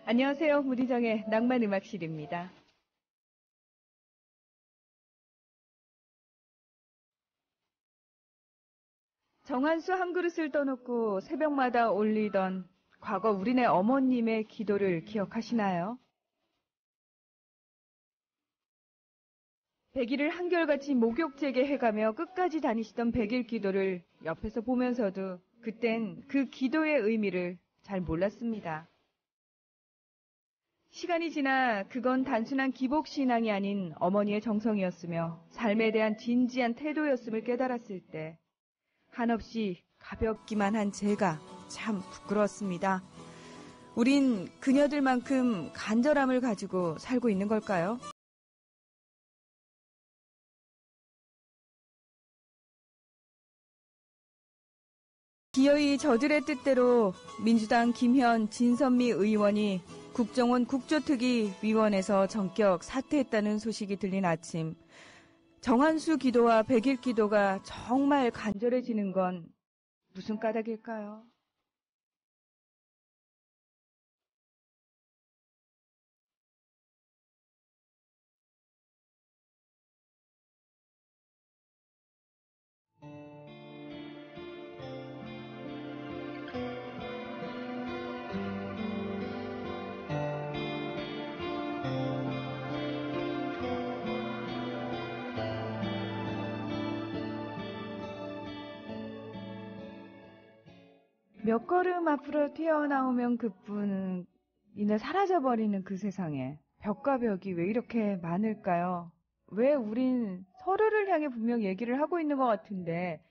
안녕하세요. 문희정의 낭만음악실입니다. 정한수 한 그릇을 떠놓고 새벽마다 올리던 과거 우리네 어머님의 기도를 기억하시나요? 100일을 한결같이 목욕제게 해가며 끝까지 다니시던 100일 기도를 옆에서 보면서도 그땐 그 기도의 의미를 잘 몰랐습니다. 시간이 지나 그건 단순한 기복신앙이 아닌 어머니의 정성이었으며 삶에 대한 진지한 태도였음을 깨달았을 때 한없이 가볍기만 한 제가 참 부끄러웠습니다. 우린 그녀들만큼 간절함을 가지고 살고 있는 걸까요? 기어이 저들의 뜻대로 민주당 김현 진선미 의원이 국정원 국조특위 위원회에서 전격 사퇴했다는 소식이 들린 아침, 정한수 기도와 100일 기도가 정말 간절해지는 건 무슨 까닭일까요? 몇 걸음 앞으로 튀어나오면 그뿐 이내 사라져버리는 그 세상에 벽과 벽이 왜 이렇게 많을까요? 왜 우린 서로를 향해 분명 얘기를 하고 있는 것 같은데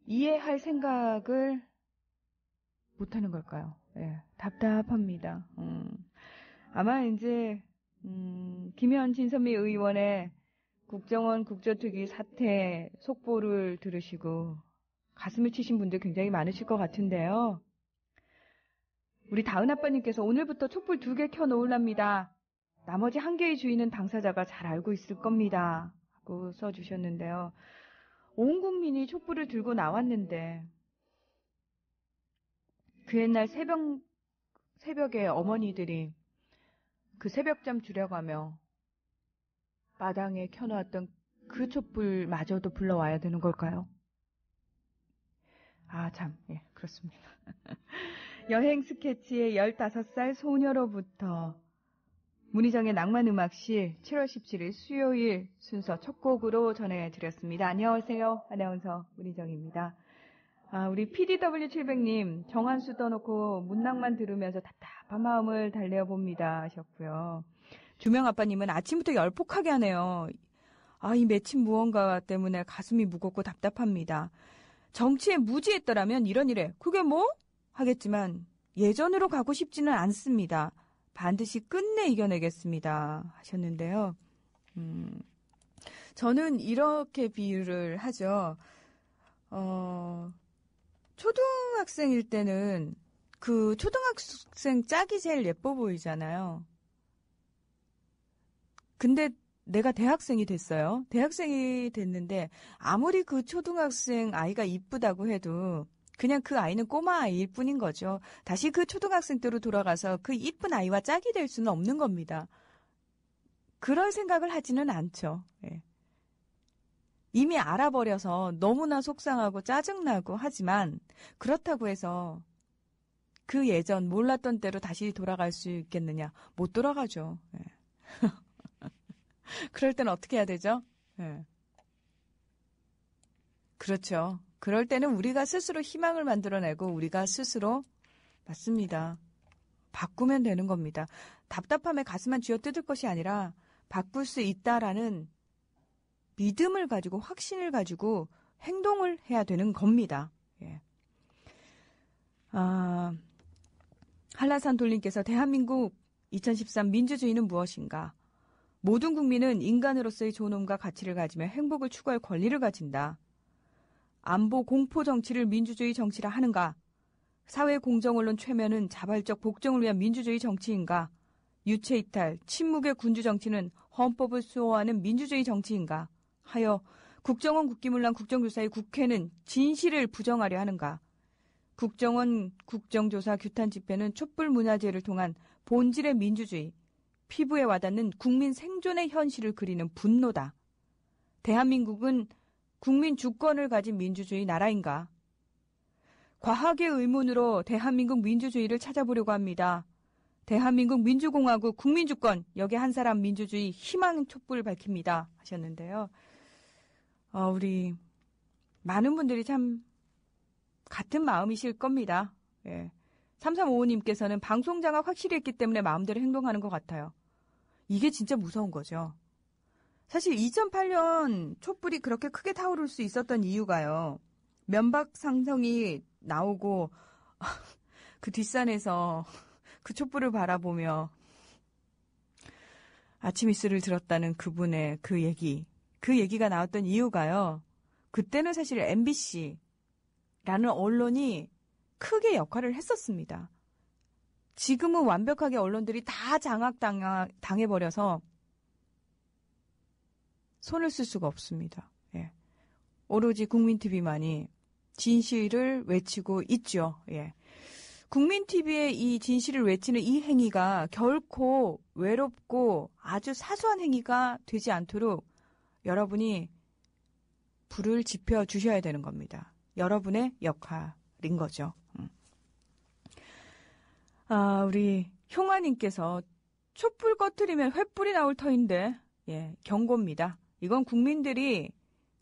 이해할 생각을 못하는 걸까요? 예, 답답합니다. 아마 이제 김현 진선미 의원의 국정원 국조특위 사퇴 속보를 들으시고 가슴을 치신 분들 굉장히 많으실 것 같은데요. 우리 다은 아빠님께서 오늘부터 촛불 2개 켜놓으랍니다. 나머지 1개의 주인은 당사자가 잘 알고 있을 겁니다. 하고 써주셨는데요. 온 국민이 촛불을 들고 나왔는데 그 옛날 새벽에 어머니들이 그 새벽잠 줄여가며 마당에 켜놓았던 그 촛불마저도 불러와야 되는 걸까요? 아, 참, 예, 그렇습니다. 여행 스케치의 15살 소녀로부터 문희정의 낭만음악실 7월 17일 수요일 순서 첫 곡으로 전해드렸습니다. 안녕하세요. 아나운서 문희정입니다. 우리 PDW700님, 정한수 떠놓고 문낭만 들으면서 답답한 마음을 달래어봅니다 하셨고요. 주명아빠님은 아침부터 열폭하게 하네요. 이 맺힌 무언가 때문에 가슴이 무겁고 답답합니다. 정치에 무지했더라면 이런 일에 그게 뭐? 하겠지만 예전으로 가고 싶지는 않습니다. 반드시 끝내 이겨내겠습니다. 하셨는데요. 저는 이렇게 비유를 하죠. 초등학생일 때는 그 초등학생 짝이 제일 예뻐 보이잖아요. 근데 내가 대학생이 됐어요. 대학생이 됐는데 아무리 그 초등학생 아이가 이쁘다고 해도 그냥 그 아이는 꼬마 아이일 뿐인 거죠. 다시 그 초등학생 때로 돌아가서 그 이쁜 아이와 짝이 될 수는 없는 겁니다. 그런 생각을 하지는 않죠. 예. 이미 알아버려서 너무나 속상하고 짜증나고 하지만 그렇다고 해서 그 예전 몰랐던 때로 다시 돌아갈 수 있겠느냐? 못 돌아가죠. 예. 그럴 때는 어떻게 해야 되죠? 예. 그렇죠. 그럴 때는 우리가 스스로 희망을 만들어내고 우리가 스스로 맞습니다. 바꾸면 되는 겁니다. 답답함에 가슴만 쥐어뜯을 것이 아니라 바꿀 수 있다라는 믿음을 가지고 확신을 가지고 행동을 해야 되는 겁니다. 예. 한라산 돌림께서 대한민국 2013 민주주의는 무엇인가? 모든 국민은 인간으로서의 존엄과 가치를 가지며 행복을 추구할 권리를 가진다. 안보 공포 정치를 민주주의 정치라 하는가? 사회 공정 언론 최면은 자발적 복종을 위한 민주주의 정치인가? 유체 이탈, 침묵의 군주 정치는 헌법을 수호하는 민주주의 정치인가? 하여 국정원 국기문란 국정조사의 국회는 진실을 부정하려 하는가? 국정원 국정조사 규탄 집회는 촛불 문화제를 통한 본질의 민주주의, 피부에 와닿는 국민 생존의 현실을 그리는 분노다. 대한민국은 국민 주권을 가진 민주주의 나라인가? 과학의 의문으로 대한민국 민주주의를 찾아보려고 합니다. 대한민국 민주공화국 국민주권, 여기 한 사람 민주주의 희망 촛불 밝힙니다. 하셨는데요. 우리 많은 분들이 참 같은 마음이실 겁니다. 예. 3355님께서는 방송 장악 확실히 했기 때문에 마음대로 행동하는 것 같아요. 이게 진짜 무서운 거죠. 사실 2008년 촛불이 그렇게 크게 타오를 수 있었던 이유가요. 면박 상성이 나오고 그 뒷산에서 그 촛불을 바라보며 아침 이슬을 들었다는 그분의 그 얘기가 나왔던 이유가요. 그때는 사실 MBC라는 언론이 크게 역할을 했었습니다. 지금은 완벽하게 언론들이 다 장악당해버려서 손을 쓸 수가 없습니다. 예. 오로지 국민TV만이 진실을 외치고 있죠. 예. 국민TV의 이 진실을 외치는 이 행위가 결코 외롭고 아주 사소한 행위가 되지 않도록 여러분이 불을 지펴 주셔야 되는 겁니다. 여러분의 역할인 거죠. 우리 형아님께서 촛불 꺼트리면 횃불이 나올 터인데, 예, 경고입니다. 이건 국민들이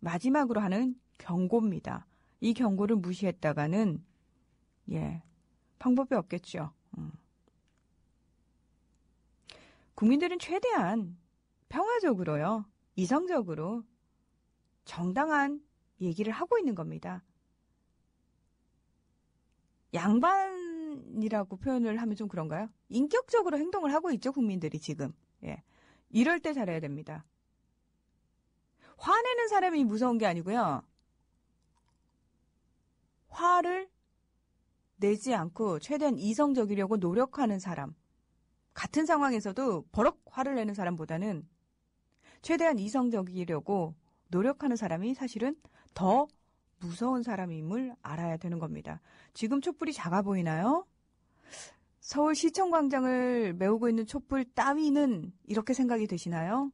마지막으로 하는 경고입니다. 이 경고를 무시했다가는, 예, 방법이 없겠죠. 국민들은 최대한 평화적으로요, 이성적으로 정당한 얘기를 하고 있는 겁니다. 양반이라고 표현을 하면 좀 그런가요? 인격적으로 행동을 하고 있죠, 국민들이 지금. 예. 이럴 때 잘해야 됩니다. 화내는 사람이 무서운 게 아니고요. 화를 내지 않고 최대한 이성적이려고 노력하는 사람. 같은 상황에서도 버럭 화를 내는 사람보다는 최대한 이성적이려고 노력하는 사람이 사실은 더 무서운 사람임을 알아야 되는 겁니다. 지금 촛불이 작아 보이나요? 서울시청 광장을 메우고 있는 촛불 따위는 이렇게 생각이 되시나요?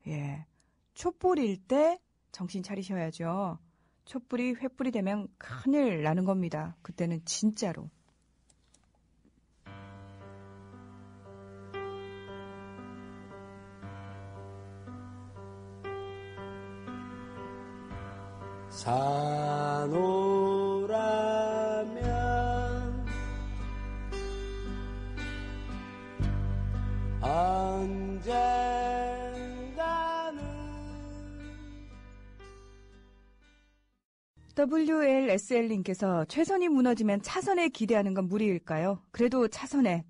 예, 촛불일 때 정신 차리셔야죠. 촛불이 횃불이 되면 큰일 나는 겁니다. 그때는 진짜로. 산오라면 언젠가는 WLSL님께서 최선이 무너지면 차선에 기대하는 건 무리일까요? 그래도 차선에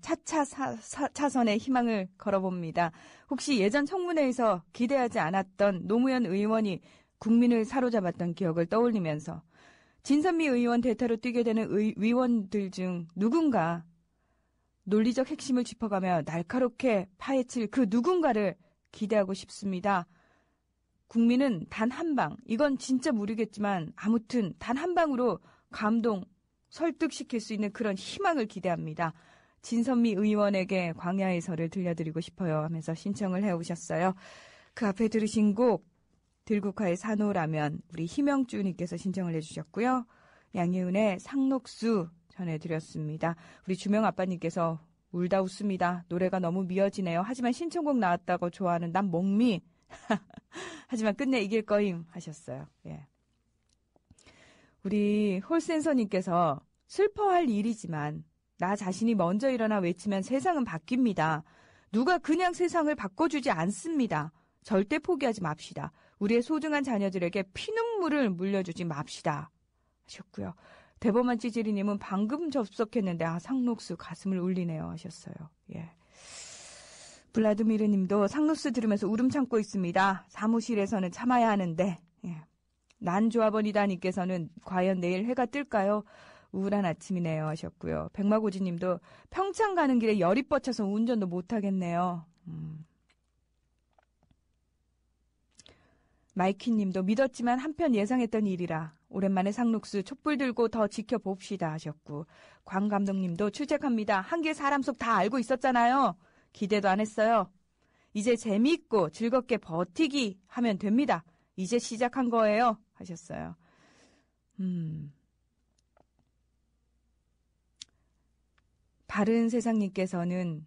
차선에 희망을 걸어봅니다. 혹시 예전 청문회에서 기대하지 않았던 노무현 의원이 국민을 사로잡았던 기억을 떠올리면서 진선미 의원 대타로 뛰게 되는 위원들 중 누군가 논리적 핵심을 짚어가며 날카롭게 파헤칠 그 누군가를 기대하고 싶습니다. 국민은 단 한 방, 이건 진짜 무리겠지만 아무튼 단 한 방으로 감동, 설득시킬 수 있는 그런 희망을 기대합니다. 진선미 의원에게 광야에서를 들려드리고 싶어요 하면서 신청을 해오셨어요. 그 앞에 들으신 곡 들국화의 산호라면 우리 희명주님께서 신청을 해주셨고요. 양희은의 상록수 전해드렸습니다. 우리 주명 아빠님께서 울다 웃습니다. 노래가 너무 미어지네요. 하지만 신청곡 나왔다고 좋아하는 난 목미. 하지만 끝내 이길 거임 하셨어요. 예. 우리 홀센서님께서 슬퍼할 일이지만 나 자신이 먼저 일어나 외치면 세상은 바뀝니다. 누가 그냥 세상을 바꿔주지 않습니다. 절대 포기하지 맙시다. 우리의 소중한 자녀들에게 피눈물을 물려주지 맙시다 하셨고요. 대범한 찌질이님은 방금 접속했는데 상록수 가슴을 울리네요 하셨어요. 예. 블라드미르님도 상록수 들으면서 울음 참고 있습니다. 사무실에서는 참아야 하는데. 예. 난조합원이다님께서는 과연 내일 해가 뜰까요? 우울한 아침이네요 하셨고요. 백마고지님도 평창 가는 길에 열이 뻗쳐서 운전도 못하겠네요. 마이키님도 믿었지만 한편 예상했던 일이라 오랜만에 상록수 촛불 들고 더 지켜봅시다 하셨고, 광 감독님도 출첵합니다. 한길 사람 속 다 알고 있었잖아요. 기대도 안 했어요. 이제 재미있고 즐겁게 버티기 하면 됩니다. 이제 시작한 거예요 하셨어요. 바른 세상님께서는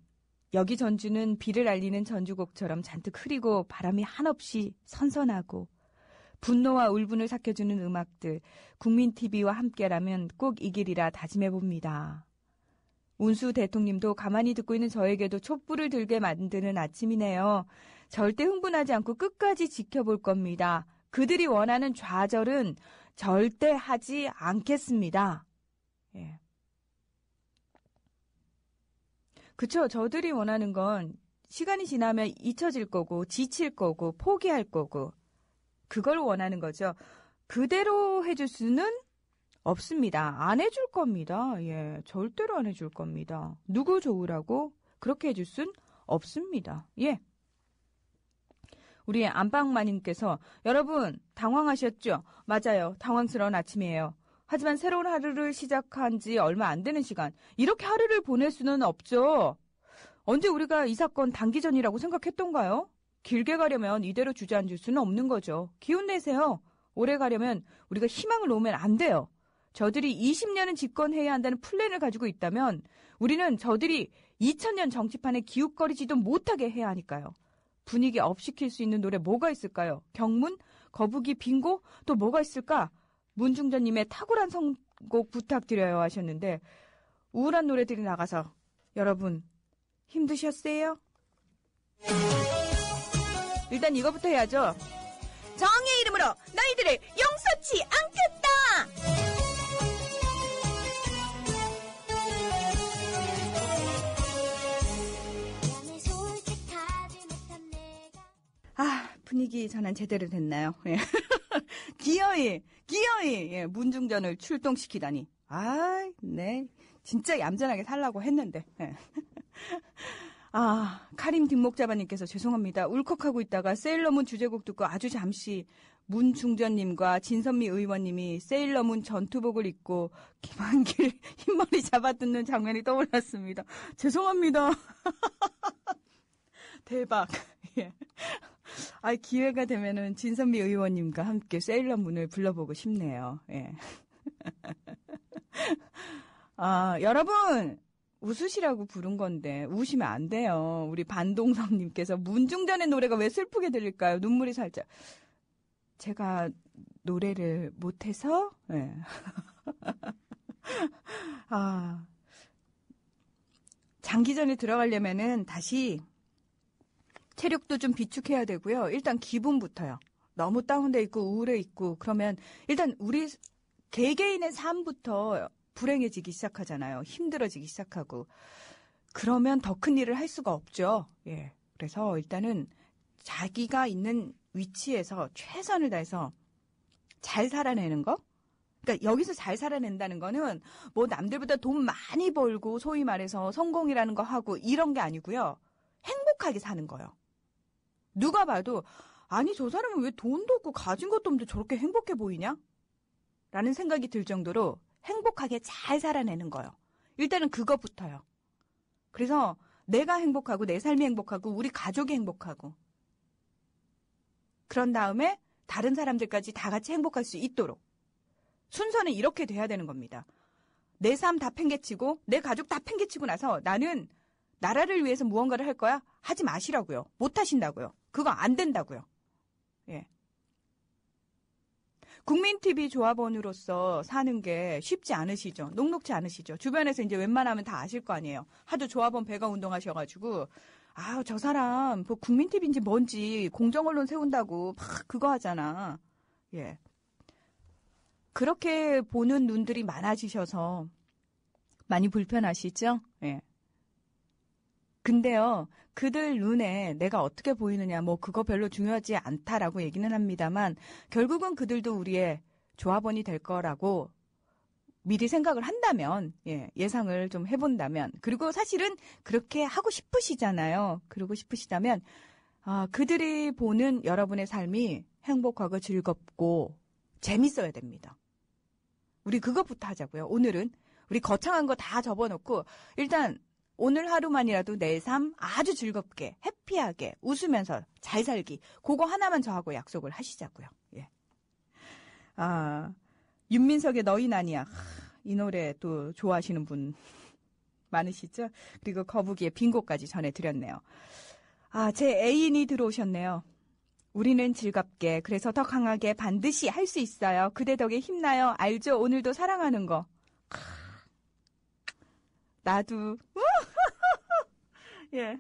여기 전주는 비를 알리는 전주곡처럼 잔뜩 흐리고 바람이 한없이 선선하고 분노와 울분을 삭혀주는 음악들, 국민TV와 함께라면 꼭 이기리라 다짐해봅니다. 운수 대통령님도 가만히 듣고 있는 저에게도 촛불을 들게 만드는 아침이네요. 절대 흥분하지 않고 끝까지 지켜볼 겁니다. 그들이 원하는 좌절은 절대 하지 않겠습니다. 예. 그쵸. 저들이 원하는 건 시간이 지나면 잊혀질 거고 지칠 거고 포기할 거고 그걸 원하는 거죠. 그대로 해줄 수는 없습니다. 안 해줄 겁니다. 예, 절대로 안 해줄 겁니다. 누구 좋으라고 그렇게 해줄 순 없습니다. 예. 우리 안방마님께서 여러분 당황하셨죠? 맞아요. 당황스러운 아침이에요. 하지만 새로운 하루를 시작한 지 얼마 안 되는 시간 이렇게 하루를 보낼 수는 없죠. 언제 우리가 이 사건 단기 전이라고 생각했던가요? 길게 가려면 이대로 주저앉을 수는 없는 거죠. 기운 내세요. 오래 가려면 우리가 희망을 놓으면 안 돼요. 저들이 20년은 집권해야 한다는 플랜을 가지고 있다면 우리는 저들이 2000년 정치판에 기웃거리지도 못하게 해야 하니까요. 분위기 업시킬 수 있는 노래 뭐가 있을까요? 경문? 거북이? 빙고? 또 뭐가 있을까? 문중전님의 탁월한 선곡 부탁드려요 하셨는데 우울한 노래들이 나가서 여러분 힘드셨어요? 일단 이거부터 해야죠. 정의의 이름으로 너희들을 용서치 않겠다. 분위기 전환 제대로 됐나요? 예. 기어이 예, 문중전을 출동시키다니. 네. 진짜 얌전하게 살라고 했는데. 예. 카림 뒷목자바님께서 죄송합니다. 울컥하고 있다가 세일러문 주제곡 듣고 아주 잠시 문중전님과 진선미 의원님이 세일러문 전투복을 입고 김한길 흰머리 잡아뜯는 장면이 떠올랐습니다. 죄송합니다. 대박. 예. 기회가 되면은 진선미 의원님과 함께 세일러문을 불러보고 싶네요. 예. 여러분 웃으시라고 부른 건데 우시면 안 돼요. 우리 반동섭님께서 문중전의 노래가 왜 슬프게 들릴까요? 눈물이 살짝. 제가 노래를 못해서. 예. 장기전에 들어가려면은 다시 체력도 좀 비축해야 되고요. 일단 기분부터요. 너무 다운돼 있고 우울해 있고 그러면 일단 우리 개개인의 삶부터 불행해지기 시작하잖아요. 힘들어지기 시작하고. 그러면 더 큰 일을 할 수가 없죠. 예. 그래서 일단은 자기가 있는 위치에서 최선을 다해서 잘 살아내는 거? 그러니까 여기서 잘 살아낸다는 거는 뭐 남들보다 돈 많이 벌고 소위 말해서 성공이라는 거 하고 이런 게 아니고요. 행복하게 사는 거요. 누가 봐도 아니 저 사람은 왜 돈도 없고 가진 것도 없는데 저렇게 행복해 보이냐? 라는 생각이 들 정도로 행복하게 잘 살아내는 거요. 일단은 그것부터요. 그래서 내가 행복하고 내 삶이 행복하고 우리 가족이 행복하고 그런 다음에 다른 사람들까지 다 같이 행복할 수 있도록 순서는 이렇게 돼야 되는 겁니다. 내 삶 다 팽개치고 내 가족 다 팽개치고 나서 나는 나라를 위해서 무언가를 할 거야? 하지 마시라고요. 못 하신다고요. 그거 안 된다고요. 예. 국민TV 조합원으로서 사는 게 쉽지 않으시죠? 녹록지 않으시죠? 주변에서 이제 웬만하면 다 아실 거 아니에요. 하도 조합원 배가 운동하셔가지고 저 사람 뭐 국민TV인지 뭔지 공정언론 세운다고 막 그거 하잖아. 예. 그렇게 보는 눈들이 많아지셔서 많이 불편하시죠? 예. 근데요, 그들 눈에 내가 어떻게 보이느냐, 뭐, 그거 별로 중요하지 않다라고 얘기는 합니다만, 결국은 그들도 우리의 조합원이 될 거라고 미리 생각을 한다면, 예, 예상을 좀 해본다면, 그리고 사실은 그렇게 하고 싶으시잖아요. 그러고 싶으시다면, 그들이 보는 여러분의 삶이 행복하고 즐겁고 재밌어야 됩니다. 우리 그것부터 하자고요. 오늘은 우리 거창한 거 다 접어놓고 일단 오늘 하루만이라도 내 삶 아주 즐겁게 해피하게 웃으면서 잘 살기 그거 하나만 저하고 약속을 하시자고요. 예. 윤민석의 너인 아니야. 이 노래 또 좋아하시는 분 많으시죠? 그리고 거북이의 빙고까지 전해드렸네요. 제 애인이 들어오셨네요. 우리는 즐겁게 그래서 더 강하게 반드시 할 수 있어요. 그대 덕에 힘나요. 알죠? 오늘도 사랑하는 거. 나도 예.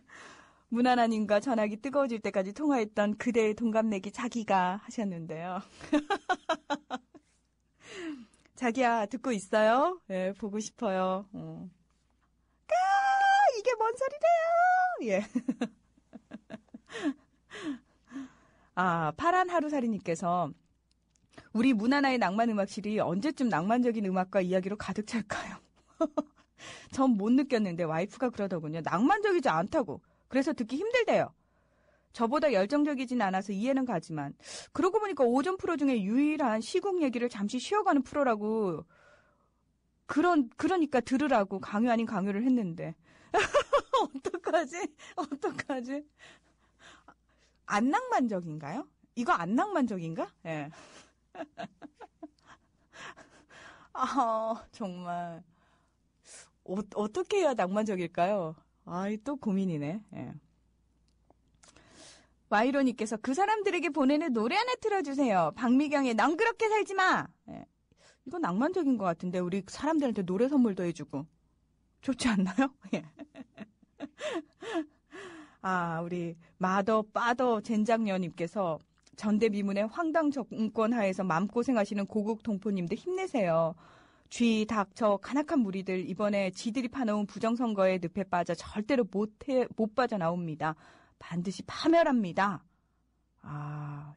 문하나님과 전화기 뜨거워질 때까지 통화했던 그대의 동갑내기 자기가 하셨는데요. 자기야 듣고 있어요? 예, 보고 싶어요. 이게 뭔 소리래요? 예. 파란 하루살이님께서 우리 문하나의 낭만음악실이 언제쯤 낭만적인 음악과 이야기로 가득 찰까요? 전 못 느꼈는데 와이프가 그러더군요. 낭만적이지 않다고. 그래서 듣기 힘들대요. 저보다 열정적이진 않아서 이해는 가지만 그러고 보니까 오전 프로 중에 유일한 시국 얘기를 잠시 쉬어가는 프로라고 그러니까 들으라고 강요 아닌 강요를 했는데 어떡하지? 안 낭만적인가요? 이거 안 낭만적인가? 예. 정말 어떻게 해야 낭만적일까요? 또 고민이네. 예. 와이로님께서 그 사람들에게 보내는 노래 하나 틀어주세요. 박미경의 넌 그렇게 살지 마. 예. 이거 낭만적인 것 같은데 우리 사람들한테 노래 선물도 해주고 좋지 않나요? 예. 우리 마더 빠더 젠장녀님께서 전대미문의 황당 정권 하에서 마음고생하시는 고국 동포님들 힘내세요. 쥐, 닭, 저 간악한 무리들 이번에 지들이 파놓은 부정선거에 늪에 빠져 절대로 못 빠져나옵니다. 반드시 파멸합니다.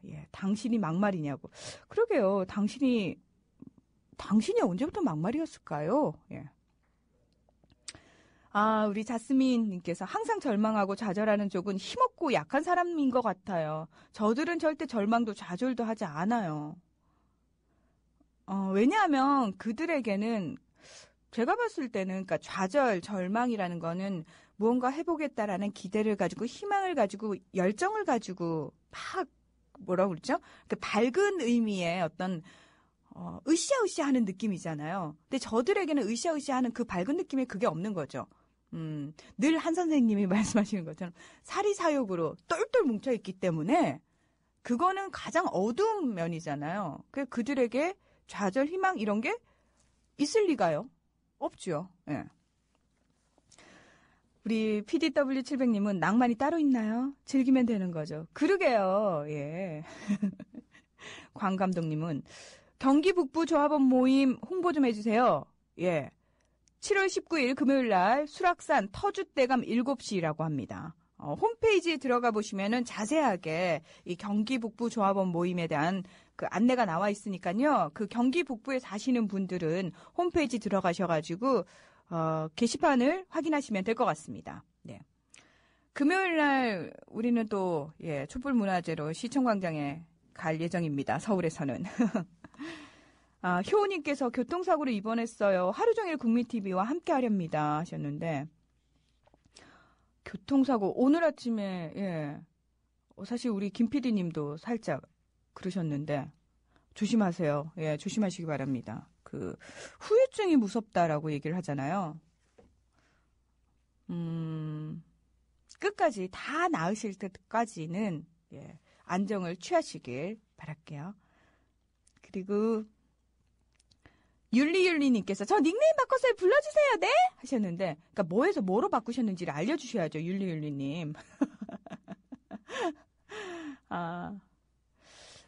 예, 당신이 막말이냐고. 그러게요. 당신이 언제부터 막말이었을까요? 예. 우리 자스민님께서 항상 절망하고 좌절하는 쪽은 힘없고 약한 사람인 것 같아요. 저들은 절대 절망도 좌절도 하지 않아요. 왜냐하면 그들에게는 제가 봤을 때는 그러니까 좌절, 절망이라는 거는 무언가 해보겠다라는 기대를 가지고 희망을 가지고 열정을 가지고 막 뭐라고 그러죠? 그 밝은 의미의 어떤 으쌰으쌰하는 느낌이잖아요. 근데 저들에게는 으쌰으쌰하는 그 밝은 느낌에 그게 없는 거죠. 늘 한 선생님이 말씀하시는 것처럼 사리사욕으로 똘똘 뭉쳐있기 때문에 그거는 가장 어두운 면이잖아요. 그들에게 좌절, 희망 이런 게 있을 리가요? 없죠. 예. 우리 PDW700님은 낭만이 따로 있나요? 즐기면 되는 거죠. 그러게요. 예. 광 감독님은 경기 북부 조합원 모임 홍보 좀 해주세요. 예. 7월 19일 금요일 날 수락산 터줏대감 7시라고 합니다. 홈페이지에 들어가 보시면은 자세하게 이 경기 북부 조합원 모임에 대한 그 안내가 나와 있으니까요. 그 경기 북부에 사시는 분들은 홈페이지 들어가셔가지고 게시판을 확인하시면 될 것 같습니다. 네. 금요일 날 우리는 또 촛불문화제로 시청광장에 갈 예정입니다. 서울에서는. 효우님께서 교통사고로 입원했어요. 하루 종일 국민TV와 함께 하렵니다 하셨는데 교통사고 오늘 아침에 사실 우리 김 PD님도 살짝 그러셨는데 조심하세요. 예, 조심하시기 바랍니다. 그 후유증이 무섭다라고 얘기를 하잖아요. 끝까지 다 나으실 때까지는 안정을 취하시길 바랄게요. 그리고 율리율리님께서 저 닉네임 바꿨어요. 불러주세요. 네? 하셨는데 그러니까 뭐에서 뭐로 바꾸셨는지를 알려주셔야죠. 율리율리님.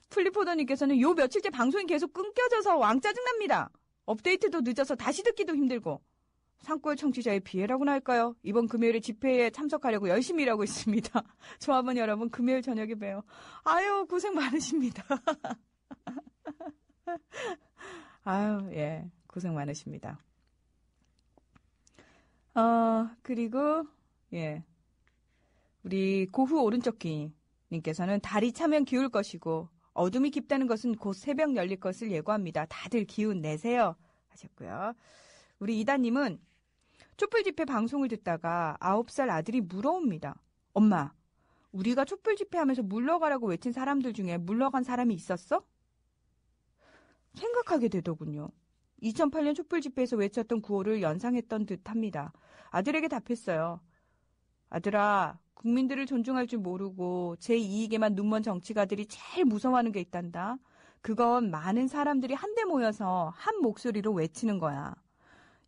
플리포더님께서는 요 며칠째 방송이 계속 끊겨져서 왕 짜증납니다. 업데이트도 늦어서 다시 듣기도 힘들고 산골 청취자의 비애라고나 할까요? 이번 금요일에 집회에 참석하려고 열심히 일하고 있습니다. 조합원 여러분 금요일 저녁에 봬요. 아유 고생 많으십니다. 고생 많으십니다. 그리고 우리 고후 오른쪽 귀님께서는 달이 차면 기울 것이고 어둠이 깊다는 것은 곧 새벽 열릴 것을 예고합니다. 다들 기운 내세요. 하셨고요. 우리 이다님은 촛불 집회 방송을 듣다가 9살 아들이 물어옵니다. 엄마, 우리가 촛불 집회하면서 물러가라고 외친 사람들 중에 물러간 사람이 있었어? 생각하게 되더군요. 2008년 촛불 집회에서 외쳤던 구호를 연상했던 듯합니다. 아들에게 답했어요. 아들아, 국민들을 존중할 줄 모르고 제 이익에만 눈먼 정치가들이 제일 무서워하는 게 있단다. 그건 많은 사람들이 한데 모여서 한 목소리로 외치는 거야.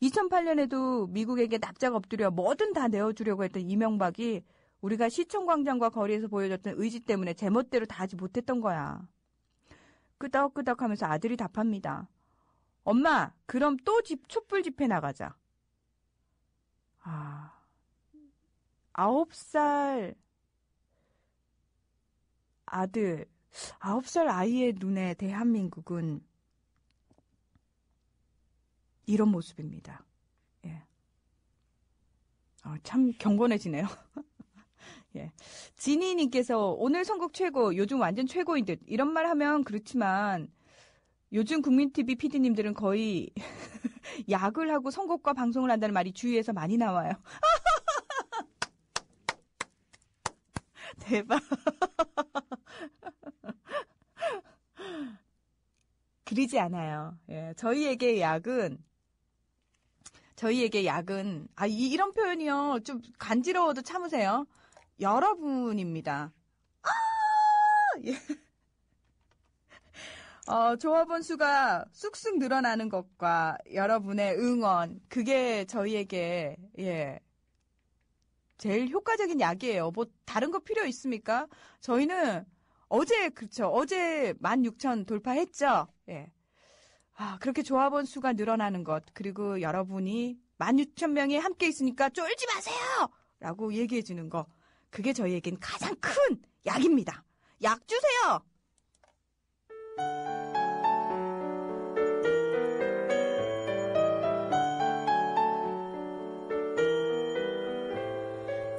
2008년에도 미국에게 납작 엎드려 뭐든 다 내어주려고 했던 이명박이 우리가 시청광장과 거리에서 보여줬던 의지 때문에 제멋대로 다 하지 못했던 거야. 끄덕끄덕 하면서 아들이 답합니다. 엄마, 그럼 또 촛불 집회 나가자. 9살 아들, 9살 아이의 눈에 대한민국은 이런 모습입니다. 예. 참 경건해지네요. 예. 지니님께서 오늘 선곡 최고, 요즘 완전 최고인 듯. 이런 말 하면 그렇지만 요즘 국민TV PD님들은 거의 약을 하고 선곡과 방송을 한다는 말이 주위에서 많이 나와요. 대박. 그러지 않아요. 예. 저희에게 약은 이런 표현이요. 좀 간지러워도 참으세요. 여러분입니다. 예. 조합원 수가 쑥쑥 늘어나는 것과 여러분의 응원, 그게 저희에게, 예, 제일 효과적인 약이에요. 뭐, 다른 거 필요 있습니까? 저희는 어제 16,000 돌파했죠? 예. 그렇게 조합원 수가 늘어나는 것, 그리고 여러분이 16,000명이 함께 있으니까 쫄지 마세요! 라고 얘기해 주는 거, 그게 저희에겐 가장 큰 약입니다. 약 주세요!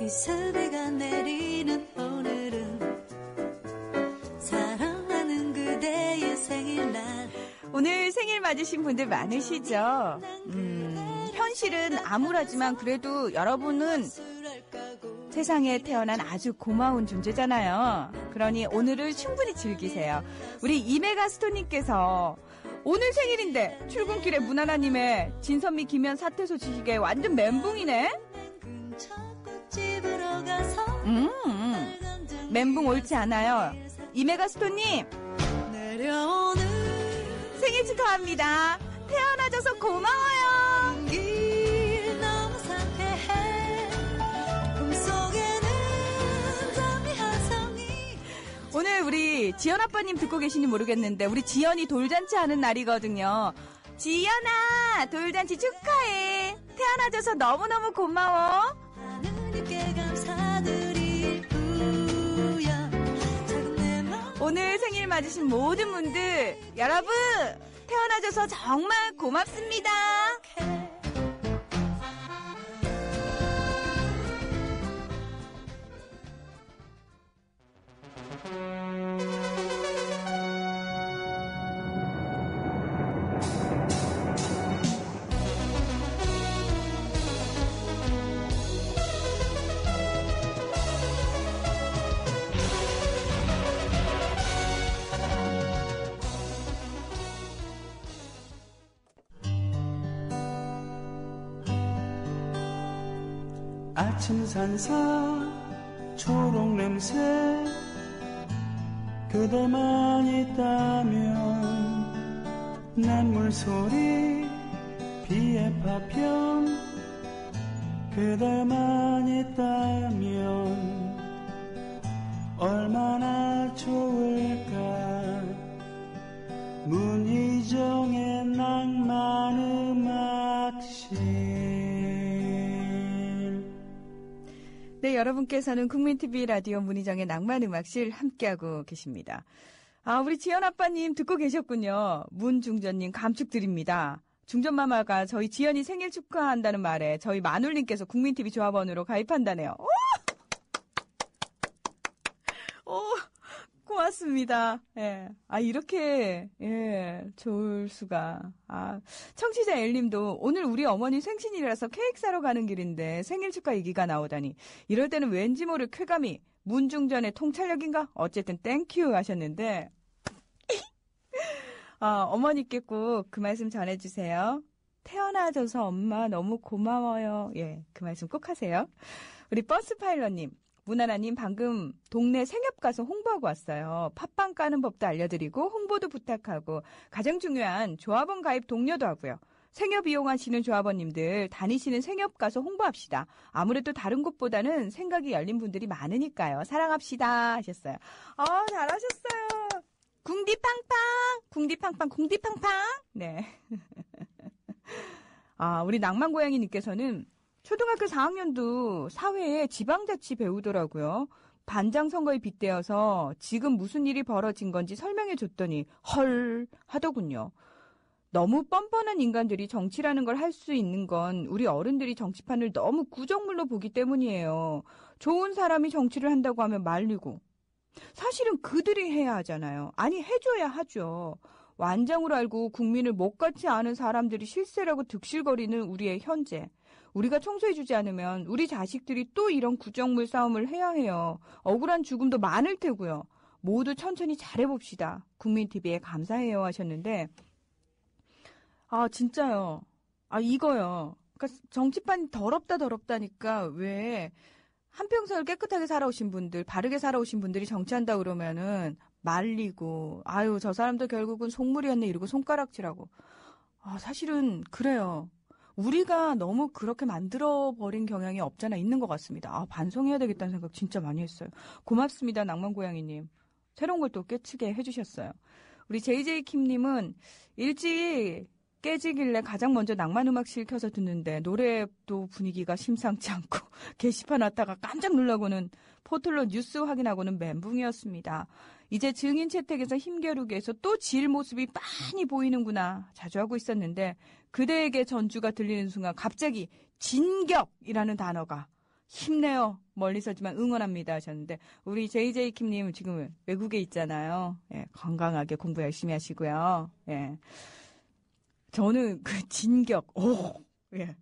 이 새비가 내리는 오늘은 사랑하는 그대의 생일날. 오늘 생일 맞으신 분들 많으시죠? 현실은 암울하지만 그래도 여러분은 세상에 태어난 아주 고마운 존재잖아요. 그러니 오늘을 충분히 즐기세요. 우리 이메가스톤님께서 오늘 생일인데 출근길에 문하나님의 진선미 김현 사태소 지식에 완전 멘붕이네? 멘붕 옳지 않아요. 이메가스톤님 생일 축하합니다. 태어나줘서 고마워요. 오늘 우리 지연 아빠님 듣고 계시니 모르겠는데 우리 지연이 돌잔치 하는 날이거든요. 지연아, 돌잔치 축하해. 태어나줘서 너무너무 고마워. 오늘 생일 맞으신 모든 분들, 여러분 태어나줘서 정말 고맙습니다. 아침 산사 초록 냄새 그대만 있다면 냇물 소리 비의 파편 그대만 있다면 얼마나 좋을까. 문희정의 낭만 음악실. 네, 여러분께서는 국민TV 라디오 문희정의 낭만음악실 함께하고 계십니다. 우리 지연 아빠님 듣고 계셨군요. 문중전님 감축드립니다. 중전마마가 저희 지연이 생일 축하한다는 말에 저희 마눌님께서 국민TV 조합원으로 가입한다네요. 오, 고맙습니다. 예. 아, 이렇게, 예, 좋을 수가. 아, 청취자 엘님도 오늘 우리 어머니 생신이라서 케이크 사러 가는 길인데 생일 축하 얘기가 나오다니. 이럴 때는 왠지 모를 쾌감이 문중전의 통찰력인가? 어쨌든 땡큐 하셨는데. 어머니께 꼭 그 말씀 전해주세요. 태어나줘서 엄마 너무 고마워요. 예, 그 말씀 꼭 하세요. 우리 버스 파일럿님. 문하나님 방금 동네 생협 가서 홍보하고 왔어요. 팥빵 까는 법도 알려드리고 홍보도 부탁하고 가장 중요한 조합원 가입 독려도 하고요. 생협 이용하시는 조합원님들 다니시는 생협 가서 홍보합시다. 아무래도 다른 곳보다는 생각이 열린 분들이 많으니까요. 사랑합시다 하셨어요. 잘하셨어요. 궁디팡팡 궁디팡팡 궁디팡팡. 네. 우리 낭만고양이님께서는 초등학교 4학년도 사회에 지방자치 배우더라고요. 반장 선거에 빗대어서 지금 무슨 일이 벌어진 건지 설명해 줬더니 헐 하더군요. 너무 뻔뻔한 인간들이 정치라는 걸 할 수 있는 건 우리 어른들이 정치판을 너무 구정물로 보기 때문이에요. 좋은 사람이 정치를 한다고 하면 말리고. 사실은 그들이 해야 하잖아요. 아니 해줘야 하죠. 완장으로 알고 국민을 못같이 아는 사람들이 실세라고 득실거리는 우리의 현재. 우리가 청소해주지 않으면 우리 자식들이 또 이런 구정물 싸움을 해야 해요. 억울한 죽음도 많을 테고요. 모두 천천히 잘해봅시다. 국민TV에 감사해요 하셨는데 진짜요. 이거요. 그러니까 정치판이 더럽다니까 왜 한평생을 깨끗하게 살아오신 분들, 바르게 살아오신 분들이 정치한다 그러면은 말리고 저 사람도 결국은 속물이었네 이러고 손가락질하고. 사실은 그래요. 우리가 너무 그렇게 만들어버린 경향이 없잖아 있는 것 같습니다. 반성해야 되겠다는 생각 진짜 많이 했어요. 고맙습니다. 낭만고양이님. 새로운 걸 또 깨치게 해주셨어요. 우리 JJ킴님은 일찍 깨지길래 가장 먼저 낭만음악실 켜서 듣는데 노래도 분위기가 심상치 않고 게시판 왔다가 깜짝 놀라고는 포털로 뉴스 확인하고는 멘붕이었습니다. 이제 증인 채택에서 힘겨루기에서 또 질 모습이 빤히 보이는구나 자주 하고 있었는데 그대에게 전주가 들리는 순간 갑자기 진격이라는 단어가 힘내요. 멀리서지만 응원합니다 하셨는데 우리 JJ킴님 지금 외국에 있잖아요. 예, 건강하게 공부 열심히 하시고요. 예. 저는 그 진격, 예.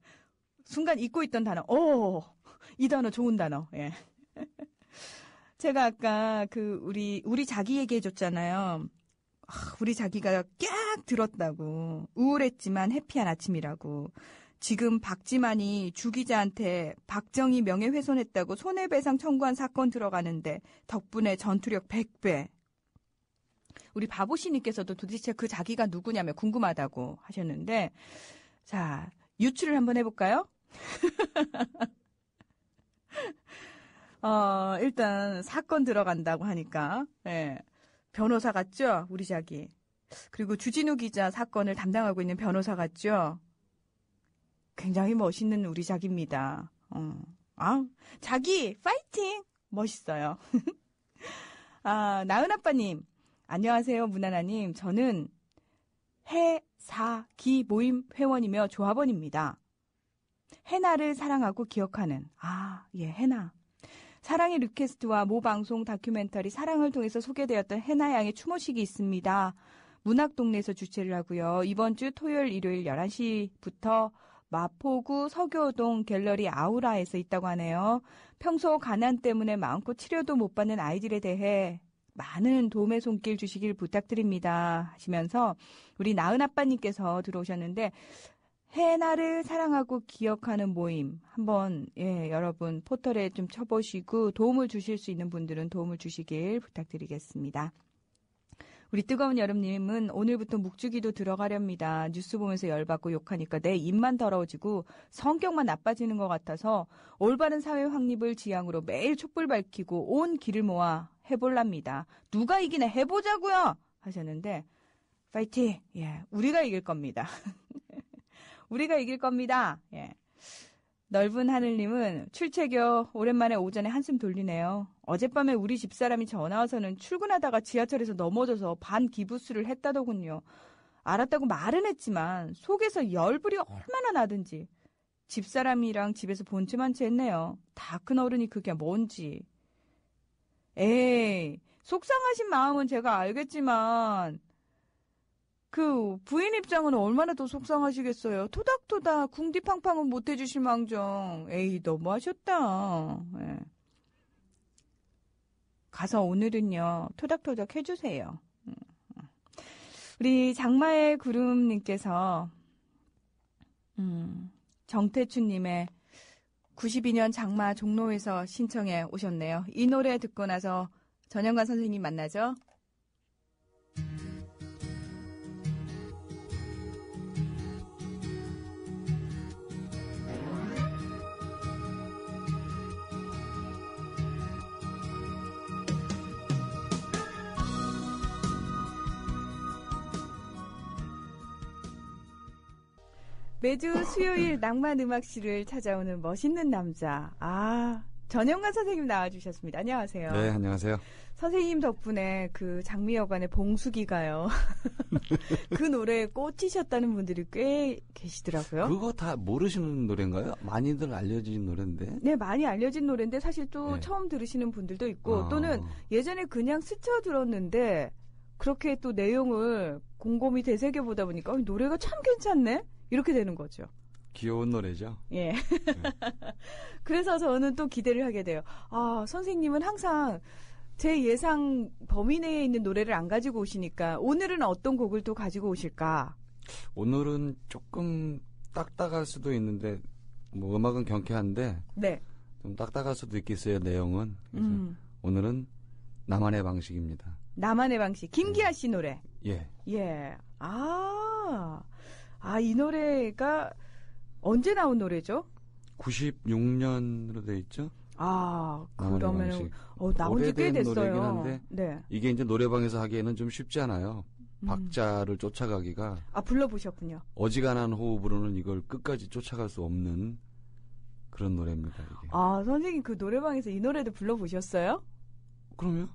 순간 잊고 있던 단어, 이 단어 좋은 단어, 예. 제가 아까 우리 자기 얘기해줬잖아요. 우리 자기가 깍 들었다고. 우울했지만 해피한 아침이라고. 지금 박지만이 주 기자한테 박정희 명예훼손했다고 손해배상 청구한 사건 들어가는데 덕분에 전투력 100배. 우리 바보씨님께서도 도대체 그 자기가 누구냐며 궁금하다고 하셨는데 자 유추를 한번 해볼까요? 일단 사건 들어간다고 하니까 예. 변호사 같죠? 우리 자기. 그리고 주진우 기자 사건을 담당하고 있는 변호사 같죠? 굉장히 멋있는 우리 자기입니다. 자기 파이팅! 멋있어요. 나은 아빠님 안녕하세요 문하나님. 저는 해사기 모임 회원이며 조합원입니다. 해나를 사랑하고 기억하는 해나. 사랑의 리퀘스트와 모 방송 다큐멘터리 사랑을 통해서 소개되었던 해나 양의 추모식이 있습니다. 문학동네에서 주최를 하고요. 이번 주 토요일 일요일 11시부터 마포구 서교동 갤러리 아우라에서 있다고 하네요. 평소 가난 때문에 마음껏 치료도 못 받는 아이들에 대해 많은 도움의 손길 주시길 부탁드립니다 하시면서 우리 나은 아빠님께서 들어오셨는데 해나를 사랑하고 기억하는 모임 한번 여러분 포털에 좀 쳐보시고 도움을 주실 수 있는 분들은 도움을 주시길 부탁드리겠습니다. 우리 뜨거운 여름님은 오늘부터 묵주기도 들어가렵니다. 뉴스 보면서 열받고 욕하니까 내 입만 더러워지고 성격만 나빠지는 것 같아서 올바른 사회 확립을 지향으로 매일 촛불 밝히고 온 길을 모아 해볼랍니다. 누가 이기나 해보자고요 하셨는데 파이팅! 예, 우리가 이길 겁니다. 우리가 이길 겁니다. 예. 넓은 하늘님은 출첵여 오랜만에 오전에 한숨 돌리네요. 어젯밤에 우리 집사람이 전화 와서는 출근하다가 지하철에서 넘어져서 반기부스를 했다더군요. 알았다고 말은 했지만 속에서 열불이 얼마나 나든지. 집사람이랑 집에서 본체만치 했네요. 다 큰 어른이 그게 뭔지. 에이, 속상하신 마음은 제가 알겠지만 그 부인 입장은 얼마나 더 속상하시겠어요. 토닥토닥 궁디팡팡은 못 해주실 망정. 에이 너무하셨다. 예. 가서 오늘은요 토닥토닥 해주세요. 우리 장마의 구름님께서 정태춘님의 92년 장마 종로에서 신청해 오셨네요. 이 노래 듣고 나서 전영관 선생님 만나죠. 매주 수요일 낭만음악실을 찾아오는 멋있는 남자. 전영관 선생님 나와주셨습니다. 안녕하세요. 네, 안녕하세요. 선생님 덕분에 그 장미여관의 봉숙이가요. 그 노래에 꽂히셨다는 분들이 꽤 계시더라고요. 그거 다 모르시는 노래인가요? 많이들 알려진 노래인데. 네, 많이 알려진 노래인데 사실 또 네. 처음 들으시는 분들도 있고 또는 예전에 그냥 스쳐 들었는데 그렇게 또 내용을 곰곰이 되새겨보다 보니까 노래가 참 괜찮네? 이렇게 되는 거죠. 귀여운 노래죠. 예. 그래서 저는 또 기대를 하게 돼요. 선생님은 항상 제 예상 범위 내에 있는 노래를 안 가지고 오시니까 오늘은 어떤 곡을 또 가지고 오실까? 오늘은 조금 딱딱할 수도 있는데 뭐 음악은 경쾌한데 네. 좀 딱딱할 수도 있겠어요. 내용은. 그래서 오늘은 나만의 방식입니다. 나만의 방식. 김기아 씨 노래. 예. 예. 이 노래가 언제 나온 노래죠? 96년으로 돼 있죠. 그러면은 나온 지 꽤 됐어요. 노래긴 한데 네. 이게 이제 노래방에서 하기에는 좀 쉽지 않아요. 박자를 쫓아가기가. 불러보셨군요. 어지간한 호흡으로는 이걸 끝까지 쫓아갈 수 없는 그런 노래입니다. 이게. 선생님 그 노래방에서 이 노래도 불러보셨어요? 그럼요.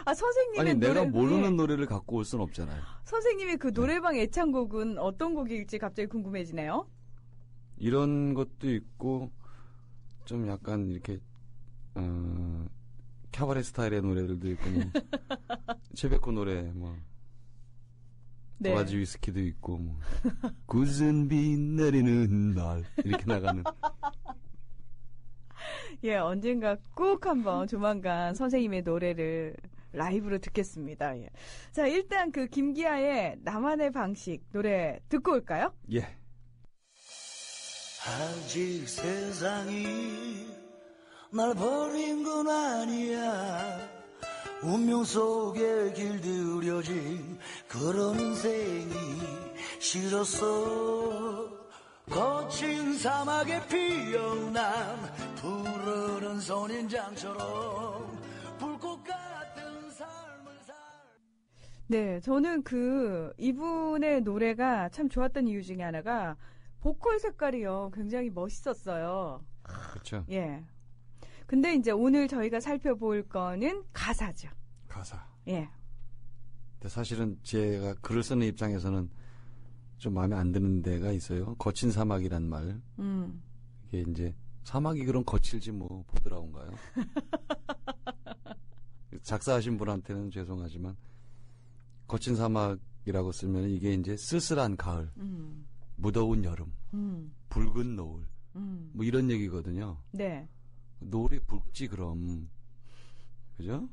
선생님의 아니 노래, 내가 모르는 노래를 갖고 올 수는 없잖아요. 선생님의 그 노래방 애창곡은 어떤 곡일지 갑자기 궁금해지네요. 이런 것도 있고 좀 약간 이렇게 캬바레 스타일의 노래들도 있고 뭐 최백호 노래 뭐 네. 도라지 위스키도 있고 뭐 굳은 비 내리는 날 이렇게 나가는. 예, 언젠가 꼭 한번 조만간 선생님의 노래를 라이브로 듣겠습니다. 예. 자, 일단 그 김기아의 나만의 방식 노래 듣고 올까요? 예. 아직 세상이 날 버린 건 아니야. 운명 속에 길들여진 그런 인생이 싫었어. 거친 사막에 피어난 푸르른 선인장처럼 불꽃 같은 삶을 네, 저는 이분의 노래가 참 좋았던 이유 중에 하나가 보컬 색깔이요. 굉장히 멋있었어요. 그렇죠. 예. 근데 이제 오늘 저희가 살펴볼 거는 가사죠. 가사. 예. 근데 사실은 제가 글을 쓰는 입장에서는 좀 마음에 안 드는 데가 있어요. 거친 사막이란 말. 이게 이제 사막이 그런 거칠지 뭐 보드라운가요? 작사하신 분한테는 죄송하지만 거친 사막이라고 쓰면 이게 이제 쓸쓸한 가을, 무더운 여름, 붉은 노을, 뭐 이런 얘기거든요. 네. 노을이 붉지 그럼, 그죠?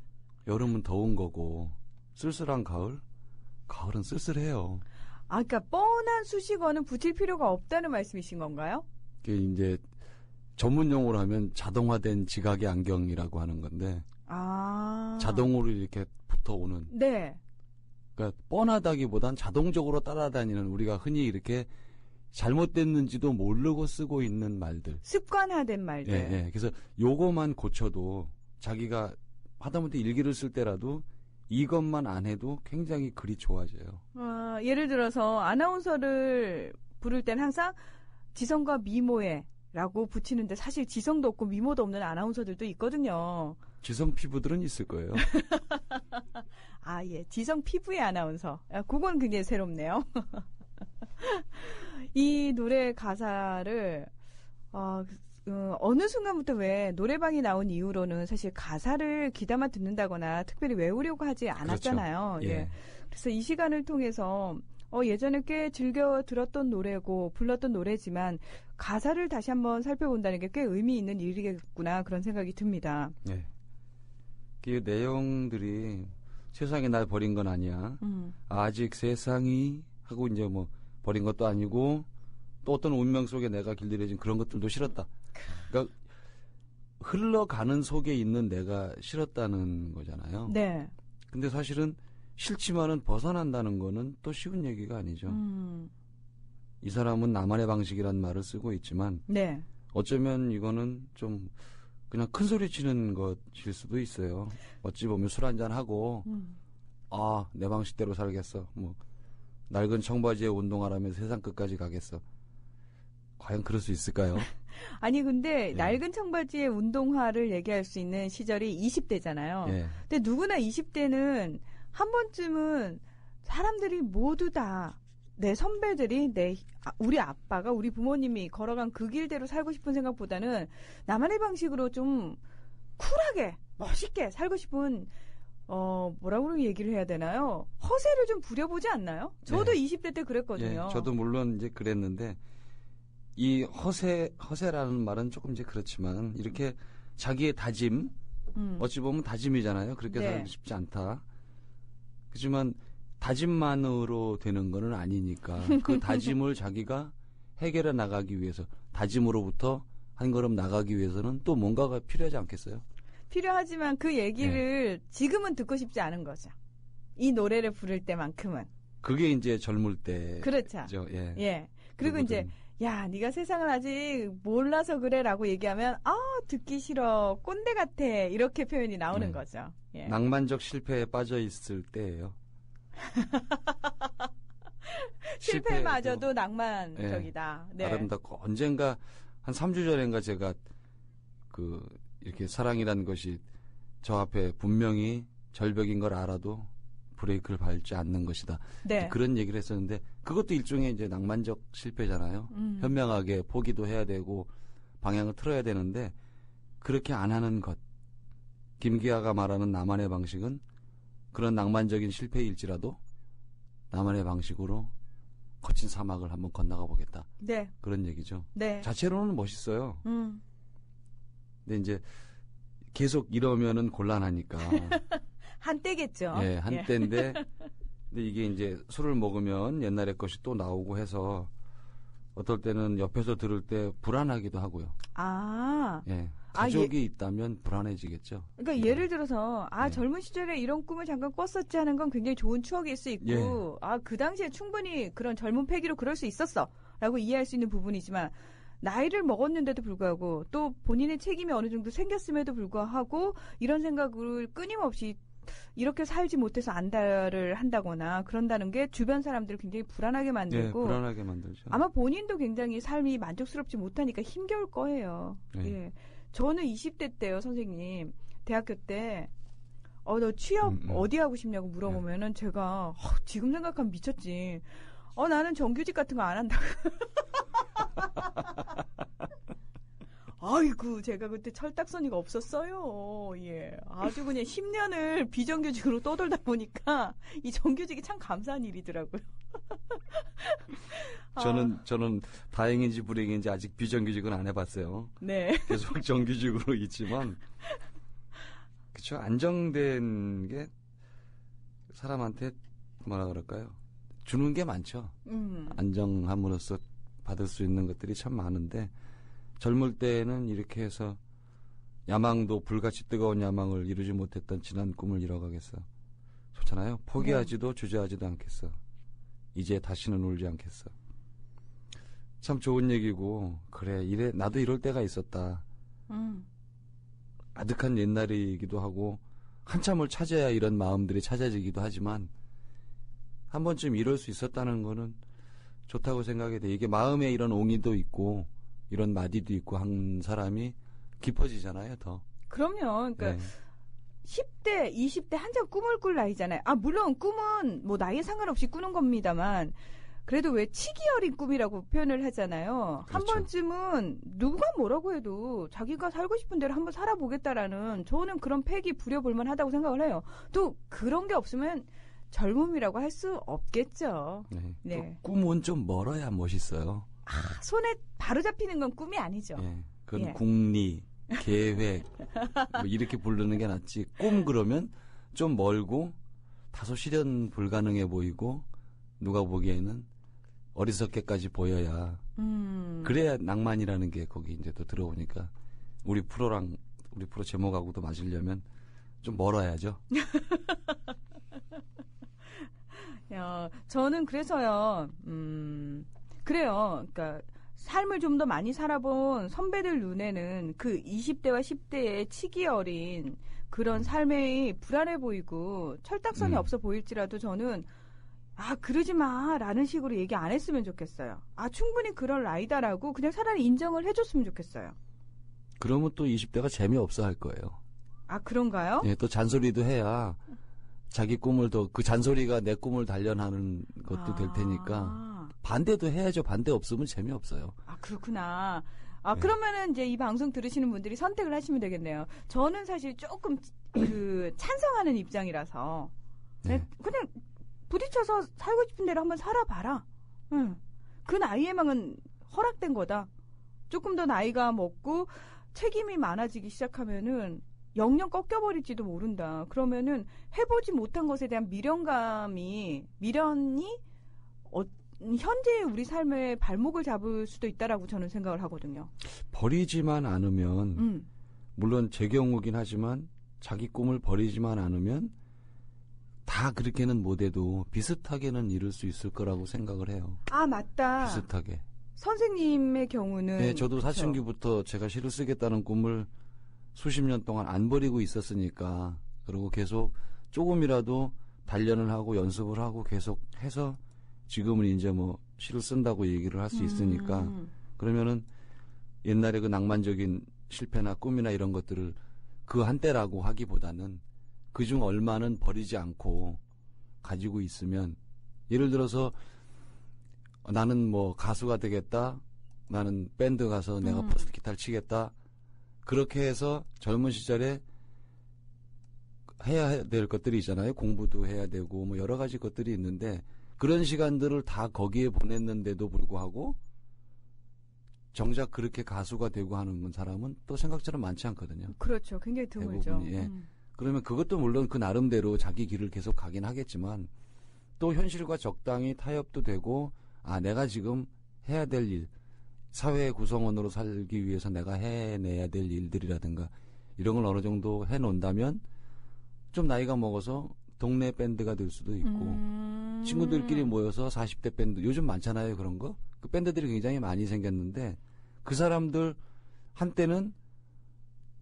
여름은 더운 거고 쓸쓸한 가을, 가을은 쓸쓸해요. 그러니까 뻔한 수식어는 붙일 필요가 없다는 말씀이신 건가요? 이게 이제 전문 용어로 하면 자동화된 지각의 안경이라고 하는 건데, 자동으로 이렇게 붙어오는. 네. 그러니까 뻔하다기보단 자동적으로 따라다니는 우리가 흔히 이렇게 잘못됐는지도 모르고 쓰고 있는 말들. 습관화된 말들. 예, 예. 그래서 요거만 고쳐도 자기가 하다못해 일기를 쓸 때라도 이것만 안 해도 굉장히 글이 좋아져요. 예를 들어서 아나운서를 부를 땐 항상 지성과 미모에 라고 붙이는데 사실 지성도 없고 미모도 없는 아나운서들도 있거든요. 지성 피부들은 있을 거예요. 예. 지성 피부의 아나운서. 그건 굉장히 새롭네요. 이 노래 가사를 어느 순간부터 왜 노래방이 나온 이후로는 사실 가사를 귀담아 듣는다거나 특별히 외우려고 하지 않았잖아요. 그렇죠. 예. 그래서 이 시간을 통해서 예전에 꽤 즐겨 들었던 노래고 불렀던 노래지만 가사를 다시 한번 살펴본다는 게 꽤 의미 있는 일이겠구나 그런 생각이 듭니다. 예. 그 내용들이 세상이 날 버린 건 아니야. 아직 세상이 하고 이제 뭐 버린 것도 아니고 또 어떤 운명 속에 내가 길들여진 그런 것들도 싫었다. 그러니까 흘러가는 속에 있는 내가 싫었다는 거잖아요. 네. 근데 사실은 싫지만은 벗어난다는 거는 또 쉬운 얘기가 아니죠. 이 사람은 나만의 방식이란 말을 쓰고 있지만 네. 어쩌면 이거는 좀 그냥 큰 소리 치는 것일 수도 있어요. 어찌 보면 술 한잔 하고 내 방식대로 살겠어. 뭐 낡은 청바지에 운동하라면 세상 끝까지 가겠어. 과연 그럴 수 있을까요? 아니 근데 예. 낡은 청바지에 운동화를 얘기할 수 있는 시절이 20대잖아요. 예. 근데 누구나 20대는 한 번쯤은 사람들이 모두 다 내 선배들이 우리 아빠가 우리 부모님이 걸어간 그 길대로 살고 싶은 생각보다는 나만의 방식으로 좀 쿨하게 멋있게 살고 싶은 뭐라고 얘기를 해야 되나요? 허세를 좀 부려보지 않나요? 저도 네. 20대 때 그랬거든요. 예, 저도 물론 이제 그랬는데 이 허세라는 말은 조금 이제 그렇지만 이렇게 자기의 다짐 어찌 보면 다짐이잖아요. 그렇게 네. 살고 싶지 않다. 그렇지만 다짐만으로 되는 거는 아니니까 그 다짐을 자기가 해결해 나가기 위해서 다짐으로부터 한 걸음 나가기 위해서는 또 뭔가가 필요하지 않겠어요? 필요하지만 그 얘기를 지금은 듣고 싶지 않은 거죠. 이 노래를 부를 때만큼은. 그게 이제 젊을 때. 그렇죠. 예. 예. 그리고 누구든. 이제 야, 네가 세상을 아직 몰라서 그래라고 얘기하면 듣기 싫어. 꼰대 같아. 이렇게 표현이 나오는 네. 거죠. 예. 낭만적 실패에 빠져 있을 때예요. 실패마저도 낭만적이다. 네. 아름답고 언젠가 한 3주 전인가 제가 이렇게 사랑이라는 것이 저 앞에 분명히 절벽인 걸 알아도 브레이크를 밟지 않는 것이다. 네. 그런 얘기를 했었는데 그것도 일종의 이제 낭만적 실패잖아요. 현명하게 포기도 해야 되고 방향을 틀어야 되는데 그렇게 안 하는 것. 김기아가 말하는 나만의 방식은 그런 낭만적인 실패일지라도 나만의 방식으로 거친 사막을 한번 건너가 보겠다. 네. 그런 얘기죠. 네. 자체로는 멋있어요. 근데 이제 계속 이러면은 곤란하니까. 한때겠죠. 예, 한때인데 근데 이게 이제 술을 먹으면 옛날의 것이 또 나오고 해서 어떨 때는 옆에서 들을 때 불안하기도 하고요. 예. 가족이 있다면 불안해지겠죠. 그러니까 예를 들어서 네. 젊은 시절에 이런 꿈을 잠깐 꿨었지 하는 건 굉장히 좋은 추억일 수 있고 예. 그 당시에 충분히 그런 젊은 패기로 그럴 수 있었어라고 이해할 수 있는 부분이지만 나이를 먹었는데도 불구하고 또 본인의 책임이 어느 정도 생겼음에도 불구하고 이런 생각을 끊임없이 이렇게 살지 못해서 안달을 한다거나 그런다는 게 주변 사람들을 굉장히 불안하게 만들고 예, 불안하게 만들죠. 아마 본인도 굉장히 삶이 만족스럽지 못하니까 힘겨울 거예요. 네. 예. 저는 20대 때요, 선생님. 대학교 때, 너 취업 어디 하고 싶냐고 물어보면은 제가, 지금 생각하면 미쳤지. 나는 정규직 같은 거 안 한다고. 아이고, 제가 그때 철딱서니가 없었어요. 예. 아주 그냥 10년을 비정규직으로 떠돌다 보니까 이 정규직이 참 감사한 일이더라고요. 저는 다행인지 불행인지 아직 비정규직은 안 해봤어요. 네. 계속 정규직으로 있지만, 그쵸. 안정된 게 사람한테 뭐라 그럴까요? 주는 게 많죠. 안정함으로써 받을 수 있는 것들이 참 많은데, 젊을 때는 이렇게 해서 야망도 불같이 뜨거운 야망을 이루지 못했던 지난 꿈을 이뤄가겠어. 좋잖아요. 포기하지도 주저하지도 않겠어. 이제 다시는 울지 않겠어. 참 좋은 얘기고 그래 나도 이럴 때가 있었다. 아득한 옛날이기도 하고 한참을 찾아야 이런 마음들이 찾아지기도 하지만 한 번쯤 이럴 수 있었다는 거는 좋다고 생각이 돼. 이게 마음에 이런 옹이도 있고 이런 마디도 있고 한 사람이 깊어지잖아요, 더. 그럼요. 그러니까 네. 10대, 20대 한참 꿈을 꿀 나이잖아요. 물론 꿈은 뭐 나이에 상관없이 꾸는 겁니다만 그래도 왜 치기 어린 꿈이라고 표현을 하잖아요. 한 그렇죠. 번쯤은 누가 뭐라고 해도 자기가 살고 싶은 대로 한번 살아보겠다라는 저는 그런 패기 부려볼만 하다고 생각을 해요. 또 그런 게 없으면 젊음이라고 할 수 없겠죠. 네. 네. 또 꿈은 좀 멀어야 멋있어요. 손에 바로 잡히는 건 꿈이 아니죠. 예. 그건 예. 궁리, 계획 뭐 이렇게 부르는 게 낫지. 꿈 그러면 좀 멀고 다소 실현 불가능해 보이고 누가 보기에는 어리석게까지 보여야 그래야 낭만이라는 게 거기 이제 또 들어오니까 우리 프로 제목하고도 맞으려면 좀 멀어야죠. 저는 그래서요. 그래요. 그러니까 삶을 좀 더 많이 살아본 선배들 눈에는 그 20대와 10대의 치기 어린 그런 삶이 불안해 보이고 철딱선이 없어 보일지라도 저는 그러지 마 라는 식으로 얘기 안 했으면 좋겠어요. 충분히 그럴 나이다라고 그냥 차라리 인정을 해줬으면 좋겠어요. 그러면 또 20대가 재미없어 할 거예요. 그런가요? 예, 또 잔소리도 해야 자기 꿈을 더 그 잔소리가 내 꿈을 단련하는 것도 될 테니까 반대도 해야죠. 반대 없으면 재미없어요. 그렇구나. 네. 그러면은 이제 이 방송 들으시는 분들이 선택을 하시면 되겠네요. 저는 사실 조금 찬성하는 입장이라서 네. 그냥 부딪혀서 살고 싶은 대로 한번 살아봐라. 그 나이에만은 허락된 거다. 조금 더 나이가 먹고 책임이 많아지기 시작하면은 영영 꺾여버릴지도 모른다. 그러면은 해보지 못한 것에 대한 미련이 현재의 우리 삶의 발목을 잡을 수도 있다라고 저는 생각을 하거든요. 버리지만 않으면 물론 제 경우긴 하지만 자기 꿈을 버리지만 않으면 다 그렇게는 못해도 비슷하게는 이룰 수 있을 거라고 생각을 해요. 맞다. 비슷하게. 선생님의 경우는 네, 저도 그쵸? 사춘기부터 제가 시를 쓰겠다는 꿈을 수십 년 동안 안 버리고 있었으니까 그리고 계속 조금이라도 단련을 하고 연습을 하고 계속 해서 지금은 이제 뭐 시를 쓴다고 얘기를 할 수 있으니까 그러면은 옛날에 그 낭만적인 실패나 꿈이나 이런 것들을 그 한때라고 하기보다는 그중 얼마는 버리지 않고 가지고 있으면 예를 들어서 나는 뭐 가수가 되겠다. 나는 밴드 가서 내가 퍼스트 기타를 치겠다. 그렇게 해서 젊은 시절에 해야 될 것들이 있잖아요. 공부도 해야 되고 뭐 여러 가지 것들이 있는데 그런 시간들을 다 거기에 보냈는데도 불구하고 정작 그렇게 가수가 되고 하는 사람은 또 생각처럼 많지 않거든요. 그렇죠. 굉장히 드물죠. 대부분이, 예. 그러면 그것도 물론 그 나름대로 자기 길을 계속 가긴 하겠지만 또 현실과 적당히 타협도 되고 내가 지금 해야 될 일, 사회 구성원으로 살기 위해서 내가 해내야 될 일들이라든가 이런 걸 어느 정도 해놓는다면 좀 나이가 먹어서 동네 밴드가 될 수도 있고 친구들끼리 모여서 40대 밴드 요즘 많잖아요. 그런 거. 그 밴드들이 굉장히 많이 생겼는데 그 사람들 한때는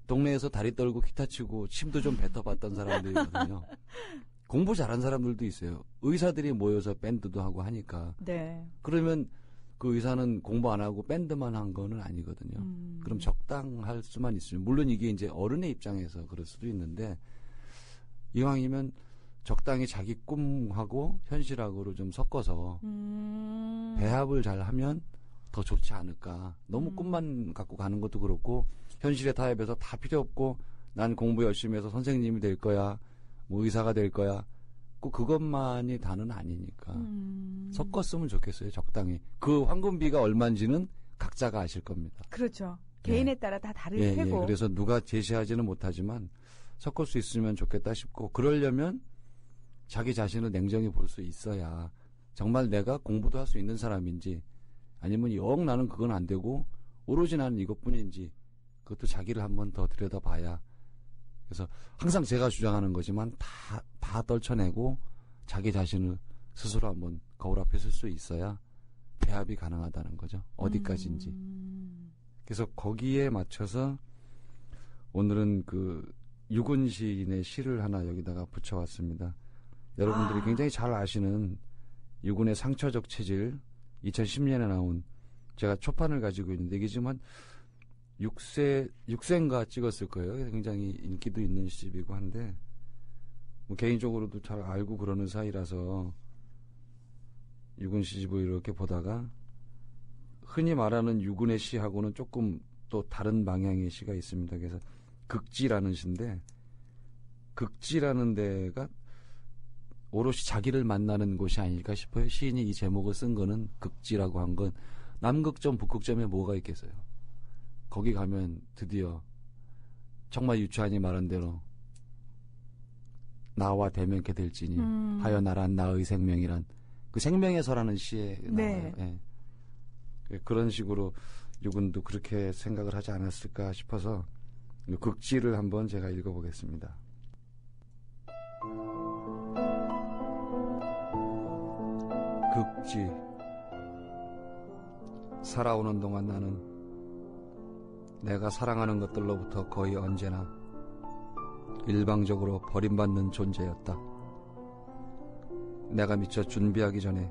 동네에서 다리 떨고 기타 치고 침도 좀 뱉어봤던 사람들이거든요. 공부 잘한 사람들도 있어요. 의사들이 모여서 밴드도 하고 하니까. 네. 그러면 그 의사는 공부 안 하고 밴드만 한 거는 아니거든요. 그럼 적당할 수만 있으면 물론 이게 이제 어른의 입장에서 그럴 수도 있는데 이왕이면 적당히 자기 꿈하고 현실하고를 좀 섞어서 배합을 잘 하면 더 좋지 않을까. 너무 꿈만 갖고 가는 것도 그렇고 현실에 타협해서 다 필요 없고 난 공부 열심히 해서 선생님이 될 거야. 뭐 의사가 될 거야. 꼭 그것만이 다는 아니니까. 섞었으면 좋겠어요. 적당히. 그 황금비가 얼마인지는 각자가 아실 겁니다. 그렇죠. 개인에 따라 다 다를 예, 테고. 예. 그래서 누가 제시하지는 못하지만 섞을 수 있으면 좋겠다 싶고 그러려면 자기 자신을 냉정히 볼 수 있어야 정말 내가 공부도 할 수 있는 사람인지 아니면 영 나는 그건 안 되고 오로지 나는 이것뿐인지 그것도 자기를 한번 더 들여다봐야. 그래서 항상 제가 주장하는 거지만 다 떨쳐내고 자기 자신을 스스로 한번 거울 앞에 설 수 있어야 배합이 가능하다는 거죠. 어디까지인지. 그래서 거기에 맞춰서 오늘은 그 유군 시인의 시를 하나 여기다가 붙여왔습니다. 여러분들이 굉장히 잘 아시는 유군의 상처적 체질 2010년에 나온 제가 초판을 가지고 있는데 이게 지금 한 6세인가 찍었을 거예요. 굉장히 인기도 있는 시집이고 한데 뭐 개인적으로도 잘 알고 그러는 사이라서 유근 시집을 이렇게 보다가 흔히 말하는 유근의 시하고는 조금 또 다른 방향의 시가 있습니다. 그래서 극지라는 시인데 극지라는 데가 오롯이 자기를 만나는 곳이 아닐까 싶어요. 시인이 이 제목을 쓴 거는 극지라고 한 건 남극점 북극점에 뭐가 있겠어요. 거기 가면 드디어 정말 유치한이 말한 대로 나와 대면케 될지니 하여 나란 나의 생명이란 그 생명에서라는 시에 나와요. 네. 예. 그런 식으로 유근도 그렇게 생각을 하지 않았을까 싶어서 극지를 한번 제가 읽어보겠습니다. 극지. 살아오는 동안 나는 내가 사랑하는 것들로부터 거의 언제나 일방적으로 버림받는 존재였다. 내가 미처 준비하기 전에,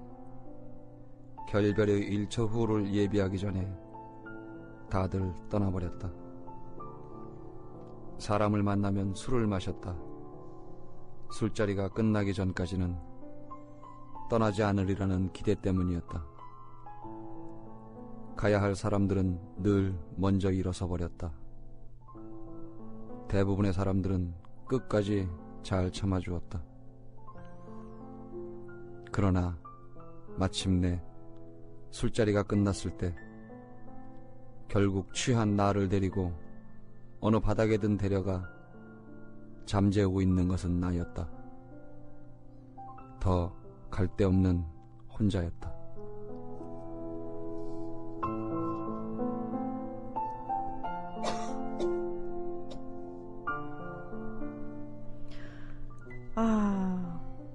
결별의 1초 후를 예비하기 전에 다들 떠나버렸다. 사람을 만나면 술을 마셨다. 술자리가 끝나기 전까지는 떠나지 않으리라는 기대 때문이었다. 가야 할 사람들은 늘 먼저 일어서 버렸다. 대부분의 사람들은 끝까지 잘 참아주었다. 그러나 마침내 술자리가 끝났을 때 결국 취한 나를 데리고 어느 바닥에든 데려가 잠재우고 있는 것은 나였다. 더 갈 데 없는 혼자였다.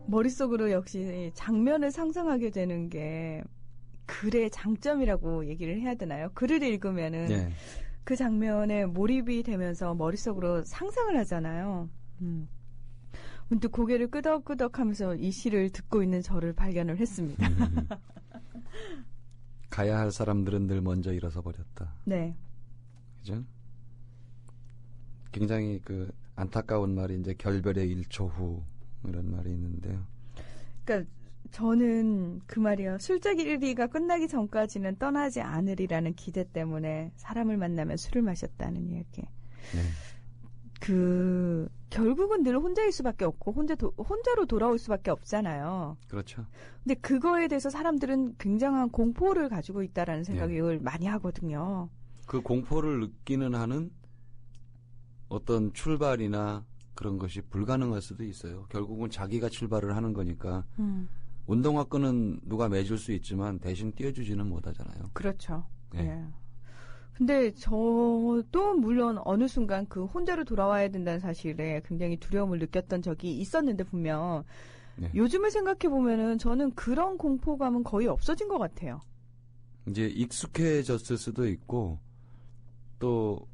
머릿속으로 역시 장면을 상상하게 되는 게 글의 장점이라고 얘기를 해야 되나요? 글을 읽으면은 네. 그 장면에 몰입이 되면서 머릿속으로 상상을 하잖아요. 문득 고개를 끄덕끄덕 하면서 이 시를 듣고 있는 저를 발견을 했습니다. 가야 할 사람들은 늘 먼저 일어서 버렸다. 네. 그죠? 굉장히 그 안타까운 말이 이제 결별의 1초 후 이런 말이 있는데요. 그러니까 저는 그 말이요. 술자리가 끝나기 전까지는 떠나지 않으리라는 기대 때문에 사람을 만나면 술을 마셨다는 이야기. 네. 결국은 늘 혼자일 수밖에 없고 혼자로 돌아올 수밖에 없잖아요. 그렇죠. 근데 그거에 대해서 사람들은 굉장한 공포를 가지고 있다라는 생각을 네. 많이 하거든요. 그 공포를 느끼는 한은 어떤 출발이나 그런 것이 불가능할 수도 있어요. 결국은 자기가 출발을 하는 거니까. 운동화 끈은 누가 매줄 수 있지만 대신 띄워주지는 못하잖아요. 그렇죠. 네. 예. 근데 저도 물론 어느 순간 그 혼자로 돌아와야 된다는 사실에 굉장히 두려움을 느꼈던 적이 있었는데 분명 네. 요즘을 생각해 보면은 저는 그런 공포감은 거의 없어진 것 같아요. 이제 익숙해졌을 수도 있고 또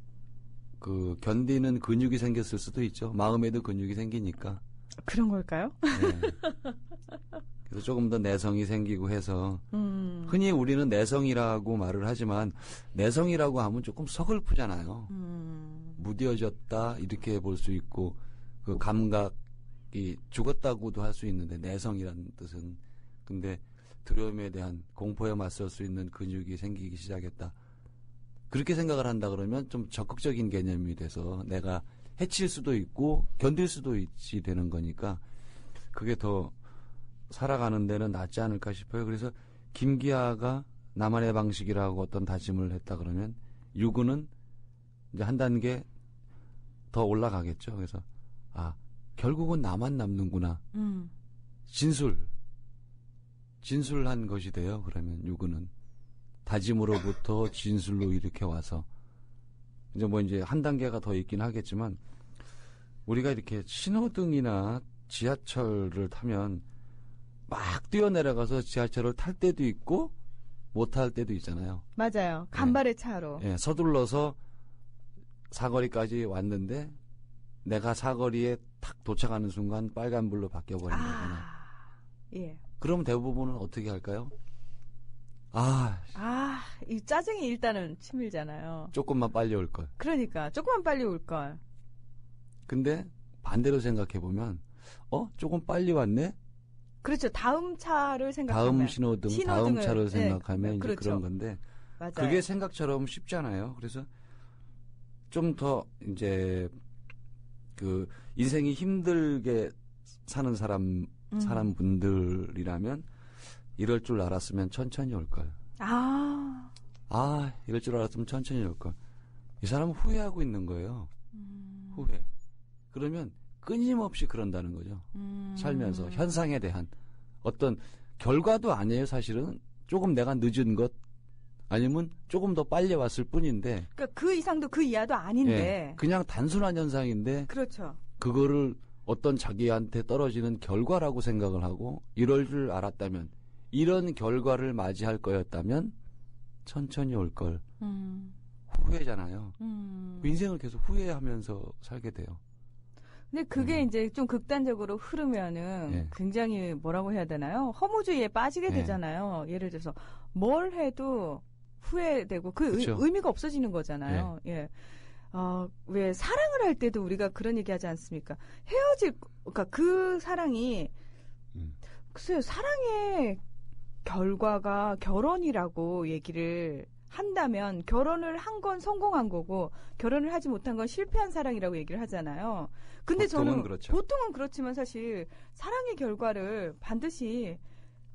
그 견디는 근육이 생겼을 수도 있죠. 마음에도 근육이 생기니까. 그런 걸까요? 네. 그래서 조금 더 내성이 생기고 해서 흔히 우리는 내성이라고 말을 하지만 내성이라고 하면 조금 서글프잖아요. 무뎌졌다 이렇게 볼 수 있고 그 감각이 죽었다고도 할 수 있는데 내성이라는 뜻은 근데 두려움에 대한 공포에 맞설 수 있는 근육이 생기기 시작했다. 그렇게 생각을 한다 그러면 좀 적극적인 개념이 돼서 내가 해칠 수도 있고 견딜 수도 있지 되는 거니까 그게 더 살아가는 데는 낫지 않을까 싶어요. 그래서 김기아가 나만의 방식이라고 어떤 다짐을 했다 그러면 유근은 이제 한 단계 더 올라가겠죠. 그래서 결국은 나만 남는구나. 진술한 것이 돼요. 그러면 유근은 다짐으로부터 진술로 이렇게 와서 이제 한 단계가 더 있긴 하겠지만 우리가 이렇게 신호등이나 지하철을 타면 막 뛰어내려가서 지하철을 탈 때도 있고 못 탈 때도 있잖아요. 맞아요. 간발의 차로. 예, 서둘러서 사거리까지 왔는데 내가 사거리에 탁 도착하는 순간 빨간불로 바뀌어버린다거나. 예. 그럼 대부분은 어떻게 할까요? 이 짜증이 일단은 치밀잖아요. 조금만 빨리 올 걸. 그러니까 조금만 빨리 올 걸. 근데 반대로 생각해 보면 조금 빨리 왔네. 그렇죠. 다음 차를 생각하면. 다음 신호등, 다음 차를 생각하면 이제 그렇죠. 그런 건데 맞아요. 그게 생각처럼 쉽잖아요. 그래서 좀 더 이제 그 인생이 힘들게 사는 사람분들이라면 이럴 줄 알았으면 천천히 올 걸. 이럴 줄 알았으면 천천히 올 걸. 이 사람은 후회하고 있는 거예요. 후회. 그러면 끊임없이 그런다는 거죠. 살면서 현상에 대한 어떤 결과도 아니에요. 사실은 조금 내가 늦은 것 아니면 조금 더 빨리 왔을 뿐인데. 그러니까 그 이상도 그 이하도 아닌데. 예, 그냥 단순한 현상인데. 그렇죠. 그거를 어떤 자기한테 떨어지는 결과라고 생각을 하고 이럴 줄 알았다면 이런 결과를 맞이할 거였다면 천천히 올 걸. 후회잖아요. 인생을 계속 후회하면서 살게 돼요. 근데 그게 이제 좀 극단적으로 흐르면은 예. 굉장히 뭐라고 해야 되나요? 허무주의에 빠지게 예. 되잖아요. 예를 들어서 뭘 해도 후회되고 그 그쵸. 의미가 없어지는 거잖아요. 예. 왜 사랑을 할 때도 우리가 그런 얘기 하지 않습니까? 그러니까 그 사랑이 글쎄요, 사랑의 결과가 결혼이라고 얘기를 한다면 결혼을 한 건 성공한 거고 결혼을 하지 못한 건 실패한 사랑이라고 얘기를 하잖아요. 근데 저는 그렇죠. 보통은 그렇지만 사실 사랑의 결과를 반드시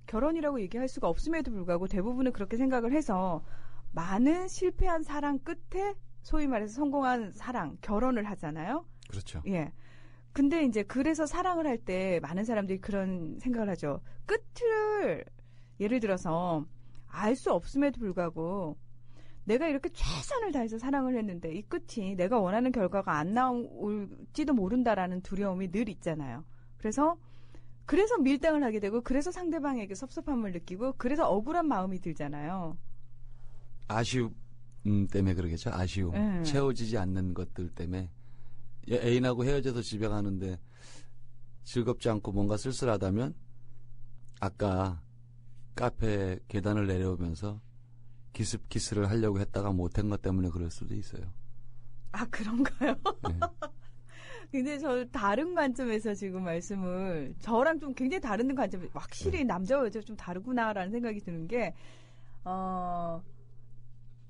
결혼이라고 얘기할 수가 없음에도 불구하고 대부분은 그렇게 생각을 해서 많은 실패한 사랑 끝에 소위 말해서 성공한 사랑, 결혼을 하잖아요. 그렇죠. 예. 근데 이제 그래서 사랑을 할 때 많은 사람들이 그런 생각을 하죠. 끝을 예를 들어서 알 수 없음에도 불구하고 내가 이렇게 최선을 다해서 사랑을 했는데 이 끝이 내가 원하는 결과가 안 나올지도 모른다라는 두려움이 늘 있잖아요. 그래서 밀당을 하게 되고 그래서 상대방에게 섭섭함을 느끼고 그래서 억울한 마음이 들잖아요. 아쉬움 때문에 그러겠죠. 아쉬움. 채워지지 않는 것들 때문에 애인하고 헤어져서 집에 가는데 즐겁지 않고 뭔가 쓸쓸하다면 아까 카페 계단을 내려오면서 키스를 하려고 했다가 못한 것 때문에 그럴 수도 있어요. 아, 그런가요? 네. 근데 저 다른 관점에서 지금 말씀을 저랑 좀 굉장히 다른 관점, 확실히 남자와 여자가 좀 다르구나라는 생각이 드는 게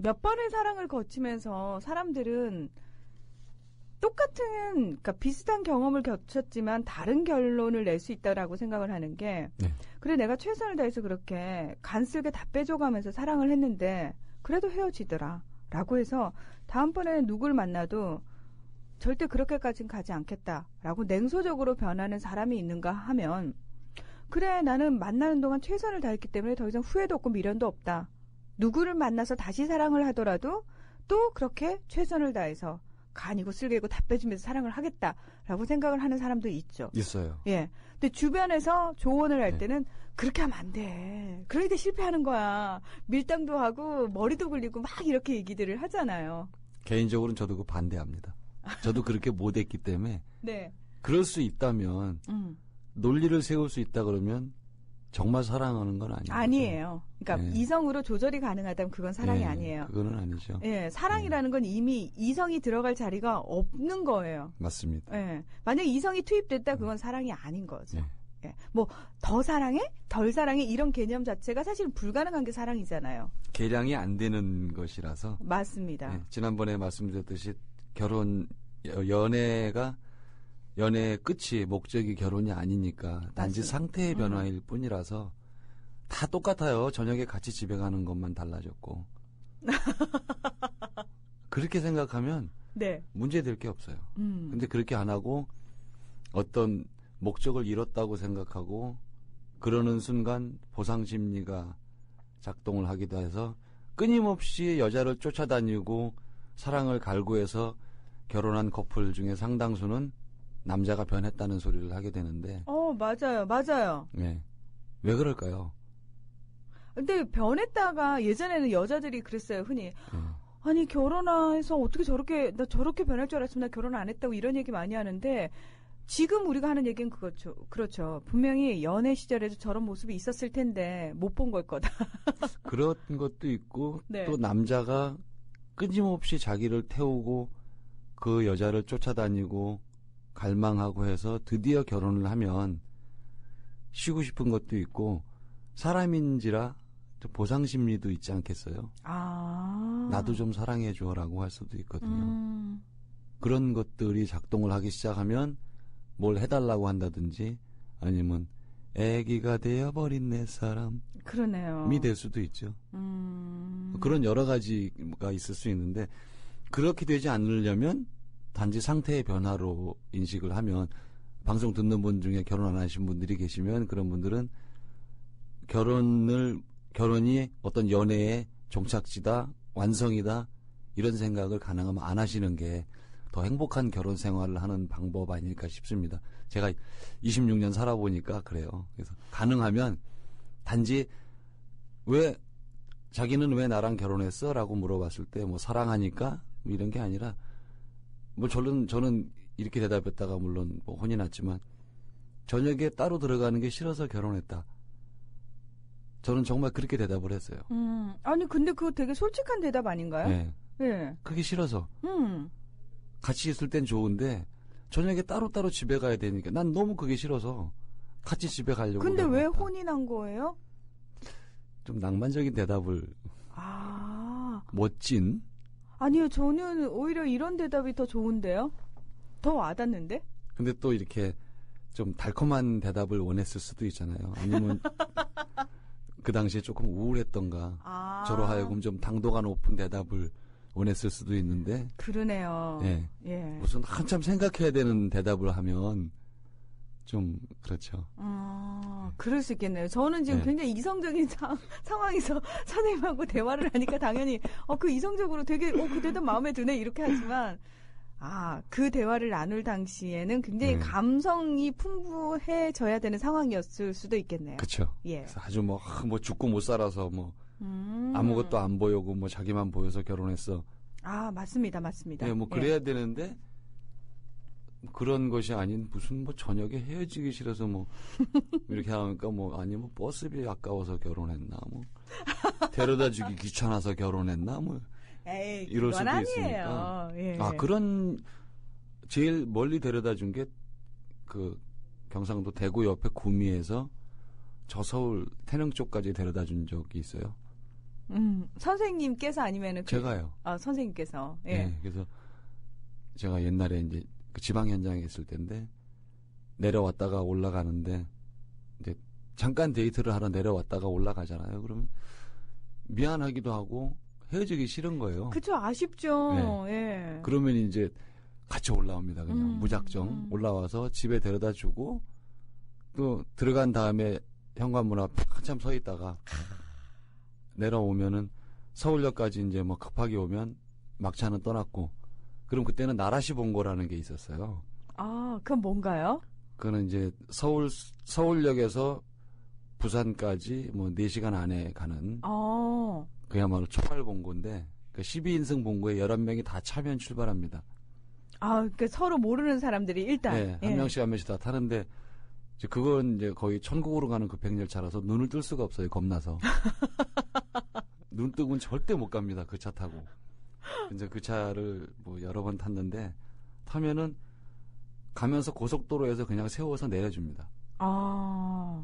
몇 번의 사랑을 거치면서 사람들은 똑같은, 그러니까 비슷한 경험을 겪었지만 다른 결론을 낼 수 있다라고 생각을 하는 게, 그래 내가 최선을 다해서 그렇게 간쓸게 다 빼줘가면서 사랑을 했는데 그래도 헤어지더라라고 해서 다음번에 누굴 만나도 절대 그렇게까지는 가지 않겠다라고 냉소적으로 변하는 사람이 있는가 하면, 그래 나는 만나는 동안 최선을 다했기 때문에 더 이상 후회도 없고 미련도 없다. 누구를 만나서 다시 사랑을 하더라도 또 그렇게 최선을 다해서 간이고 쓸개고 다 빼주면서 사랑을 하겠다라고 생각을 하는 사람도 있죠. 있어요. 예. 근데 주변에서 조언을 할 때는 그렇게 하면 안 돼. 그러니까 실패하는 거야. 밀당도 하고 머리도 굴리고 막 이렇게 얘기들을 하잖아요. 개인적으로는 저도 그 반대합니다. 저도 그렇게 못했기 때문에 네. 그럴 수 있다면 논리를 세울 수 있다 그러면 정말 사랑하는 건 아니에요. 아니에요. 그러니까 이성으로 조절이 가능하다면 그건 사랑이 아니에요. 그거는 아니죠. 예, 사랑이라는 건 이미 이성이 들어갈 자리가 없는 거예요. 맞습니다. 예, 만약 이성이 투입됐다 그건 사랑이 아닌 거죠. 예, 뭐 더 사랑해? 덜 사랑해? 이런 개념 자체가 사실 불가능한 게 사랑이잖아요. 계량이 안 되는 것이라서. 맞습니다. 지난번에 말씀드렸듯이 연애의 끝이 목적이 결혼이 아니니까 단지 맞습니다. 상태의 변화일 뿐이라서 다 똑같아요. 저녁에 같이 집에 가는 것만 달라졌고. 그렇게 생각하면 문제될 게 없어요. 근데 그렇게 안 하고 어떤 목적을 잃었다고 생각하고 그러는 순간 보상 심리가 작동을 하기도 해서 끊임없이 여자를 쫓아다니고 사랑을 갈구해서 결혼한 커플 중에 상당수는 남자가 변했다는 소리를 하게 되는데. 맞아요. 네. 왜 그럴까요? 근데 변했다가 예전에는 여자들이 그랬어요, 흔히. 아니, 결혼해서 어떻게 나 저렇게 변할 줄 알았으면 나 결혼 안 했다고 이런 얘기 많이 하는데, 지금 우리가 하는 얘기는 그렇죠. 분명히 연애 시절에도 저런 모습이 있었을 텐데, 못 본 걸 거다. 그런 것도 있고, 또 남자가 끊임없이 자기를 태우고, 그 여자를 쫓아다니고, 갈망하고 해서 드디어 결혼을 하면 쉬고 싶은 것도 있고 사람인지라 좀 보상 심리도 있지 않겠어요? 나도 좀 사랑해줘라고 할 수도 있거든요. 그런 것들이 작동을 하기 시작하면 뭘 해달라고 한다든지 아니면 애기가 되어버린 내 사람이 그러네요. 될 수도 있죠. 그런 여러 가지가 있을 수 있는데 그렇게 되지 않으려면 단지 상태의 변화로 인식을 하면 방송 듣는 분 중에 결혼 안 하신 분들이 계시면 그런 분들은 결혼이 어떤 연애의 종착지다, 완성이다 이런 생각을 가능하면 안 하시는 게 더 행복한 결혼 생활을 하는 방법 아닐까 싶습니다. 제가 26년 살아보니까 그래요. 그래서 가능하면 단지 자기는 왜 나랑 결혼했어? 라고 물어봤을 때 뭐 사랑하니까 뭐 이런 게 아니라 뭐 저는 이렇게 대답했다가 물론 뭐 혼이 났지만 저녁에 따로 들어가는 게 싫어서 결혼했다. 저는 정말 그렇게 대답을 했어요. 아니 근데 그거 되게 솔직한 대답 아닌가요? 네. 네. 그게 싫어서. 같이 있을 땐 좋은데 저녁에 따로따로 집에 가야 되니까 난 너무 그게 싫어서 같이 집에 가려고. 근데 왜 그러니까. 혼이 난 거예요? 좀 낭만적인 대답을. 멋진. 아니요, 저는 오히려 이런 대답이 더 좋은데요. 더 와닿는데? 근데 또 이렇게 좀 달콤한 대답을 원했을 수도 있잖아요. 아니면 그 당시에 조금 우울했던가. 저로 하여금 좀 당도가 높은 대답을 원했을 수도 있는데. 그러네요. 예. 예. 무슨 한참 생각해야 되는 대답을 하면 좀 그렇죠. 그럴 수 있겠네요. 저는 지금 네. 굉장히 이성적인 상황에서 선생님하고 대화를 하니까 당연히 그 이성적으로 되게 그 대답 마음에 드네 이렇게 하지만 그 대화를 나눌 당시에는 굉장히 감성이 풍부해져야 되는 상황이었을 수도 있겠네요. 그렇죠. 예. 그래서 아주 뭐 죽고 못 살아서 뭐 아무것도 안 보이고 뭐 자기만 보여서 결혼했어. 맞습니다. 네, 뭐 그래야 되는데 그런 것이 아닌 무슨 뭐 저녁에 헤어지기 싫어서 뭐 이렇게 하니까 뭐 아니 뭐 버스비 아까워서 결혼했나 뭐 데려다주기 귀찮아서 결혼했나 뭐 에이, 이럴 수도 아니에요. 있으니까. 예. 그런 제일 멀리 데려다준 게 그 경상도 대구 옆에 구미에서 저 서울 태릉 쪽까지 데려다준 적이 있어요. 선생님께서 아니면은 제가요. 선생님께서. 예. 네, 그래서 제가 옛날에 이제 그 지방 현장에 있을 때인데 내려왔다가 올라가는데 이제 잠깐 데이트를 하러 내려왔다가 올라가잖아요. 그러면 미안하기도 하고 헤어지기 싫은 거예요. 그쵸, 아쉽죠. 네. 예. 그러면 이제 같이 올라옵니다. 그냥 무작정 올라와서 집에 데려다 주고 또 들어간 다음에 현관문 앞에 한참 서 있다가 내려오면은 서울역까지 이제 뭐 급하게 오면 막차는 떠났고 그럼 그때는 나라시 본고라는 게 있었어요. 그건 뭔가요? 그거는 이제 서울역에서 부산까지 뭐 4시간 안에 가는 그야말로 초발 본고인데 그 12인승 본고에 11명이 다 차면 출발합니다. 그러니까 서로 모르는 사람들이 일단 네, 한 명씩 한 명씩 다 타는데 이제 그건 이제 거의 천국으로 가는 급행열차라서 눈을 뜰 수가 없어요. 겁나서. 눈 뜨고는 절대 못 갑니다. 그 차 타고. 이제 그 차를 뭐 여러 번 탔는데 타면은 가면서 고속도로에서 그냥 세워서 내려줍니다.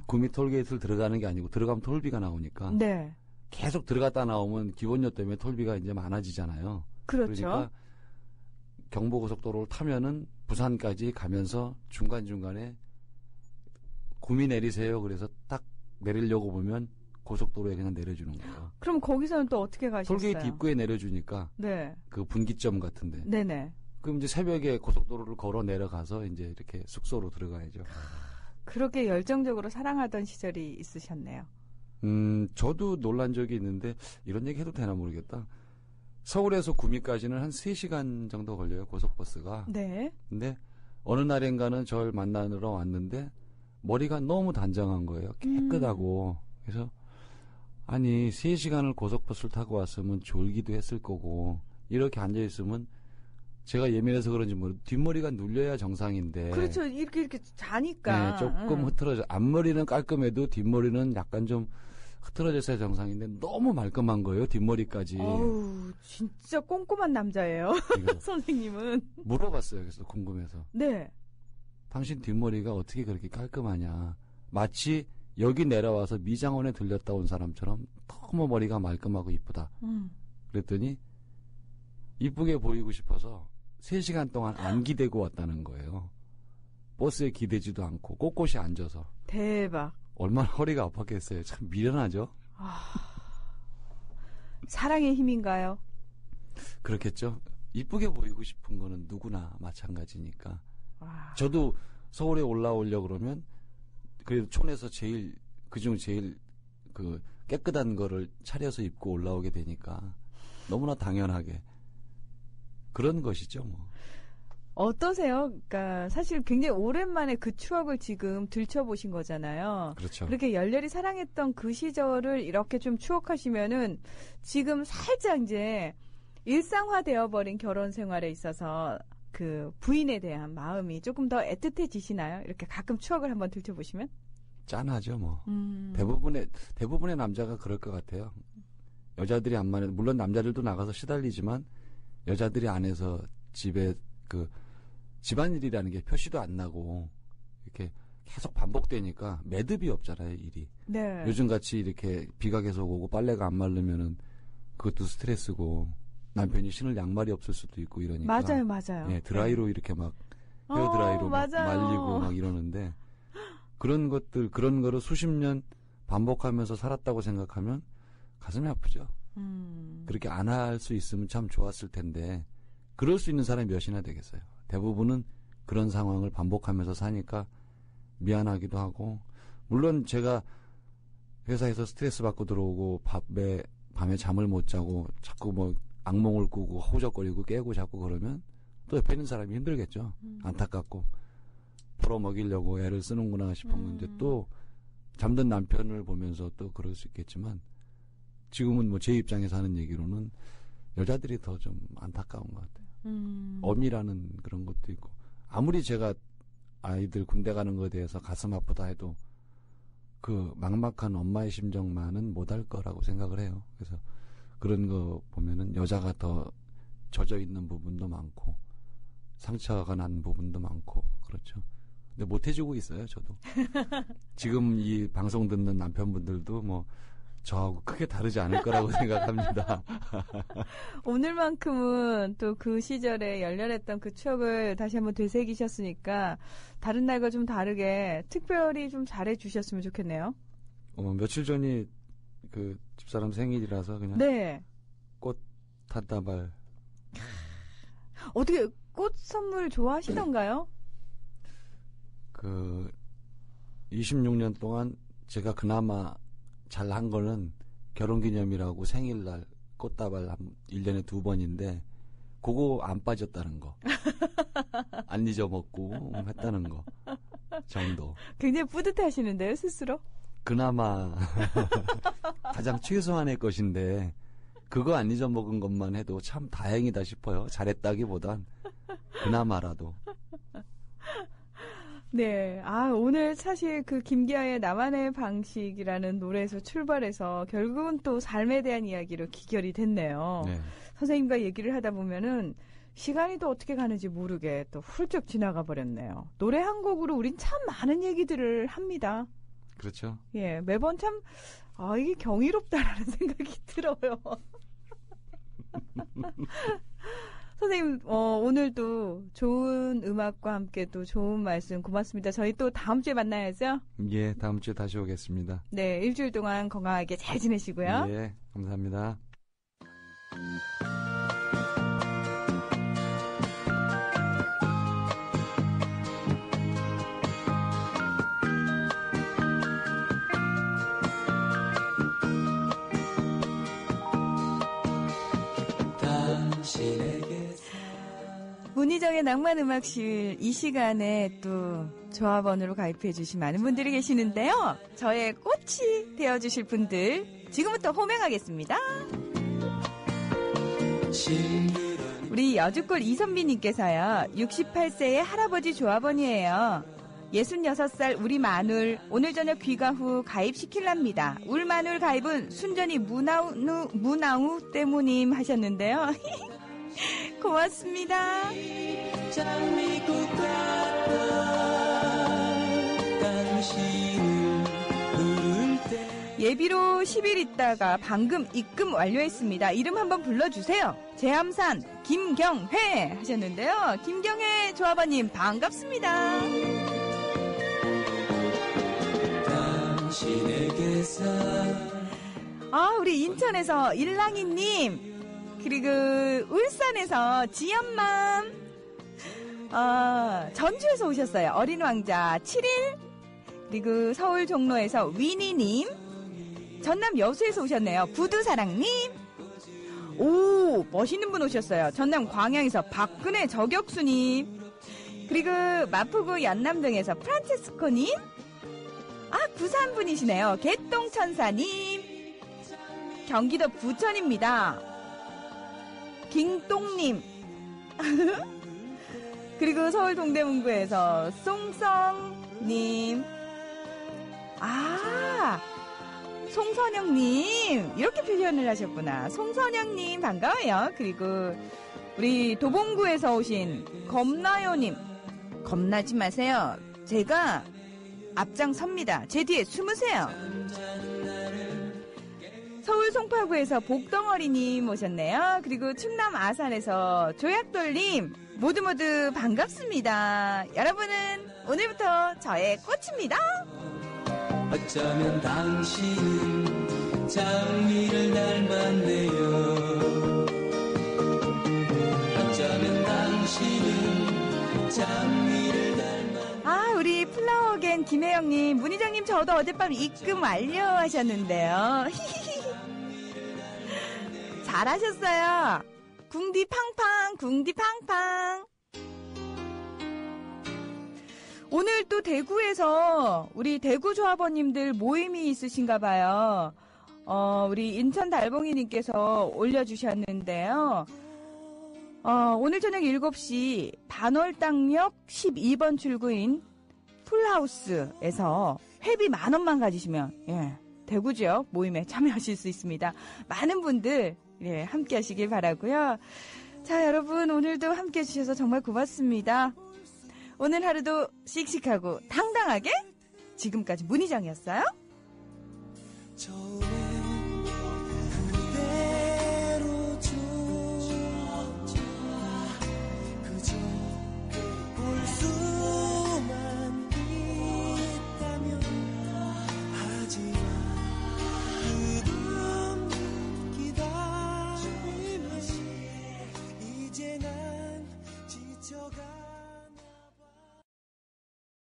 구미 톨게이트를 들어가는 게 아니고 들어가면 톨비가 나오니까. 네. 계속 들어갔다 나오면 기본료 때문에 톨비가 이제 많아지잖아요. 그렇죠. 그러니까 경부고속도로를 타면은 부산까지 가면서 중간중간에 구미 내리세요. 그래서 딱 내리려고 보면 고속도로에 그냥 내려주는 거예요. 그럼 거기서는 또 어떻게 가셨어요? 톨게이트 입구에 내려주니까 네. 그 분기점 같은데. 네네. 그럼 이제 새벽에 고속도로를 걸어 내려가서 이제 이렇게 숙소로 들어가야죠. 그렇게 열정적으로 사랑하던 시절이 있으셨네요. 저도 놀란 적이 있는데 이런 얘기 해도 되나 모르겠다. 서울에서 구미까지는 한 3시간 정도 걸려요. 고속버스가. 네. 근데 어느 날인가는 저를 만나러 왔는데 머리가 너무 단정한 거예요. 깨끗하고. 그래서 아니 3시간을 고속버스를 타고 왔으면 졸기도 했을 거고 이렇게 앉아있으면 제가 예민해서 그런지 모르 뒷머리가 눌려야 정상인데. 그렇죠. 이렇게 자니까. 네, 조금 흐트러져. 앞머리는 깔끔해도 뒷머리는 약간 좀 흐트러져 있어야 정상인데 너무 말끔한 거예요. 뒷머리까지. 어우, 진짜 꼼꼼한 남자예요. 선생님은. 물어봤어요. 그래서 궁금해서. 네. 당신 뒷머리가 어떻게 그렇게 깔끔하냐. 마치 여기 내려와서 미장원에 들렸다 온 사람처럼 너무 머리가 말끔하고 이쁘다. 그랬더니 이쁘게 보이고 싶어서 3시간 동안 안 기대고 왔다는 거예요. 버스에 기대지도 않고 꼿꼿이 앉아서. 대박. 얼마나 허리가 아팠겠어요. 참 미련하죠. 사랑의 힘인가요? 그렇겠죠. 이쁘게 보이고 싶은 거는 누구나 마찬가지니까. 저도 서울에 올라오려고 그러면 그래도 촌에서 그중 제일 그 깨끗한 거를 차려서 입고 올라오게 되니까 너무나 당연하게 그런 것이죠, 뭐. 어떠세요? 그러니까 사실 굉장히 오랜만에 그 추억을 지금 들춰보신 거잖아요. 그렇죠. 그렇게 열렬히 사랑했던 그 시절을 이렇게 좀 추억하시면은 지금 살짝 이제 일상화되어 버린 결혼 생활에 있어서 그 부인에 대한 마음이 조금 더 애틋해지시나요? 이렇게 가끔 추억을 한번 들춰보시면? 짠하죠, 뭐. 대부분의 남자가 그럴 것 같아요. 여자들이 안만 해도, 물론 남자들도 나가서 시달리지만, 여자들이 안에서 집에 집안일이라는 게 표시도 안 나고, 이렇게 계속 반복되니까 매듭이 없잖아요, 일이. 네. 요즘같이 이렇게 비가 계속 오고 빨래가 안 마르면은 그것도 스트레스고, 남편이 신을 양말이 없을 수도 있고 이러니까. 맞아요. 예, 드라이로 이렇게 막, 헤어드라이로 막 맞아요. 말리고 막 이러는데, 그런 거를 수십 년 반복하면서 살았다고 생각하면 가슴이 아프죠. 그렇게 안 할 수 있으면 참 좋았을 텐데, 그럴 수 있는 사람이 몇이나 되겠어요. 대부분은 그런 상황을 반복하면서 사니까 미안하기도 하고, 물론 제가 회사에서 스트레스 받고 들어오고 밤에 잠을 못 자고 자꾸 뭐 악몽을 꾸고 호적거리고 깨고 자꾸 그러면 또 옆에 있는 사람이 힘들겠죠. 안타깝고 벌어먹이려고 애를 쓰는구나 싶으면 이제 또 잠든 남편을 보면서 또 그럴 수 있겠지만, 지금은 뭐 제 입장에서 하는 얘기로는 여자들이 더 좀 안타까운 것 같아요. 엄이라는 그런 것도 있고, 아무리 제가 아이들 군대 가는 것에 대해서 가슴 아프다 해도 그 막막한 엄마의 심정만은 못할 거라고 생각을 해요. 그래서 그런 거 보면은 여자가 더 젖어 있는 부분도 많고 상처가 난 부분도 많고 그렇죠. 근데 못 해주고 있어요, 저도. 지금 이 방송 듣는 남편분들도 뭐 저하고 크게 다르지 않을 거라고 생각합니다. 오늘만큼은 또 그 시절에 열렬했던 그 추억을 다시 한번 되새기셨으니까 다른 날과 좀 다르게 특별히 좀 잘해주셨으면 좋겠네요. 며칠 전이 그 집사람 생일이라서 그냥 네. 꽃 한 다발. 어떻게 꽃 선물 좋아하시던가요? 26년 동안 제가 그나마 잘 한 거는 결혼기념이라고 생일날 꽃다발 1년에 2번인데 그거 안 빠졌다는 거. 안 잊어먹고 했다는 거 정도. 굉장히 뿌듯하시는데요, 스스로? 그나마 가장 최소한의 것인데 그거 안 잊어먹은 것만 해도 참 다행이다 싶어요. 잘했다기보단 그나마라도. 네. 오늘 사실 그 김기아의 나만의 방식이라는 노래에서 출발해서 결국은 또 삶에 대한 이야기로 기결이 됐네요. 네. 선생님과 얘기를 하다 보면은 시간이 또 어떻게 가는지 모르게 또 훌쩍 지나가 버렸네요. 노래 한 곡으로 우린 참 많은 얘기들을 합니다. 그렇죠. 예, 매번 참, 이게 경이롭다라는 생각이 들어요. 선생님, 오늘도 좋은 음악과 함께 또 좋은 말씀 고맙습니다. 저희 또 다음 주에 만나야죠? 예, 다음 주에 다시 오겠습니다. 네, 일주일 동안 건강하게 잘 지내시고요. 예, 감사합니다. 문희정의 낭만음악실 이 시간에 또 조합원으로 가입해 주신 많은 분들이 계시는데요. 저의 꽃이 되어주실 분들 지금부터 호명하겠습니다. 우리 여주골 이선비님께서요. 68세의 할아버지 조합원이에요. 66살 우리 마눌 오늘 저녁 귀가 후 가입시킬랍니다. 울 마눌 가입은 순전히 무나우 때문임 하셨는데요. 고맙습니다. 장미꽃 같아 당신을 예비로 10일 있다가 방금 입금 완료했습니다. 이름 한번 불러주세요. 제암산 김경회 하셨는데요. 김경회 조합원님 반갑습니다. 우리 인천에서 일랑이님, 그리고 울산에서 지연맘, 전주에서 오셨어요. 어린 왕자 7일, 그리고 서울 종로에서 위니님, 전남 여수에서 오셨네요. 부두사랑님, 오, 멋있는 분 오셨어요. 전남 광양에서 박근혜 저격수님, 그리고 마포구 연남동에서 프란체스코님, 부산 분이시네요. 개똥천사님, 경기도 부천입니다. 김똥님, 그리고 서울 동대문구에서 송성님, 송선영님, 이렇게 표현을 하셨구나. 송선영님 반가워요. 그리고 우리 도봉구에서 오신 겁나요님, 겁나지 마세요. 제가 앞장섭니다. 제 뒤에 숨으세요. 서울 송파구에서 복덩어리님 오셨네요. 그리고 충남 아산에서 조약돌님, 모두 반갑습니다. 여러분은 오늘부터 저의 꽃입니다. 어쩌면 당신은 장미를 닮았네요. 어쩌면 당신은 장미를 닮았네요. 우리 플라워겐 김혜영님, 문희정님 저도 어젯밤 입금 완료하셨는데요. 잘하셨어요. 궁디팡팡, 궁디팡팡. 오늘 또 대구에서 우리 대구 조합원님들 모임이 있으신가 봐요. 우리 인천 달봉이님께서 올려주셨는데요. 오늘 저녁 7시 반월당역 12번 출구인 풀하우스에서 회비 10,000원만 가지시면, 대구 지역 모임에 참여하실 수 있습니다. 많은 분들, 함께 하시길 바라고요. 자, 여러분, 오늘도 함께 해주셔서 정말 고맙습니다. 오늘 하루도 씩씩하고 당당하게 지금까지 문희정이었어요.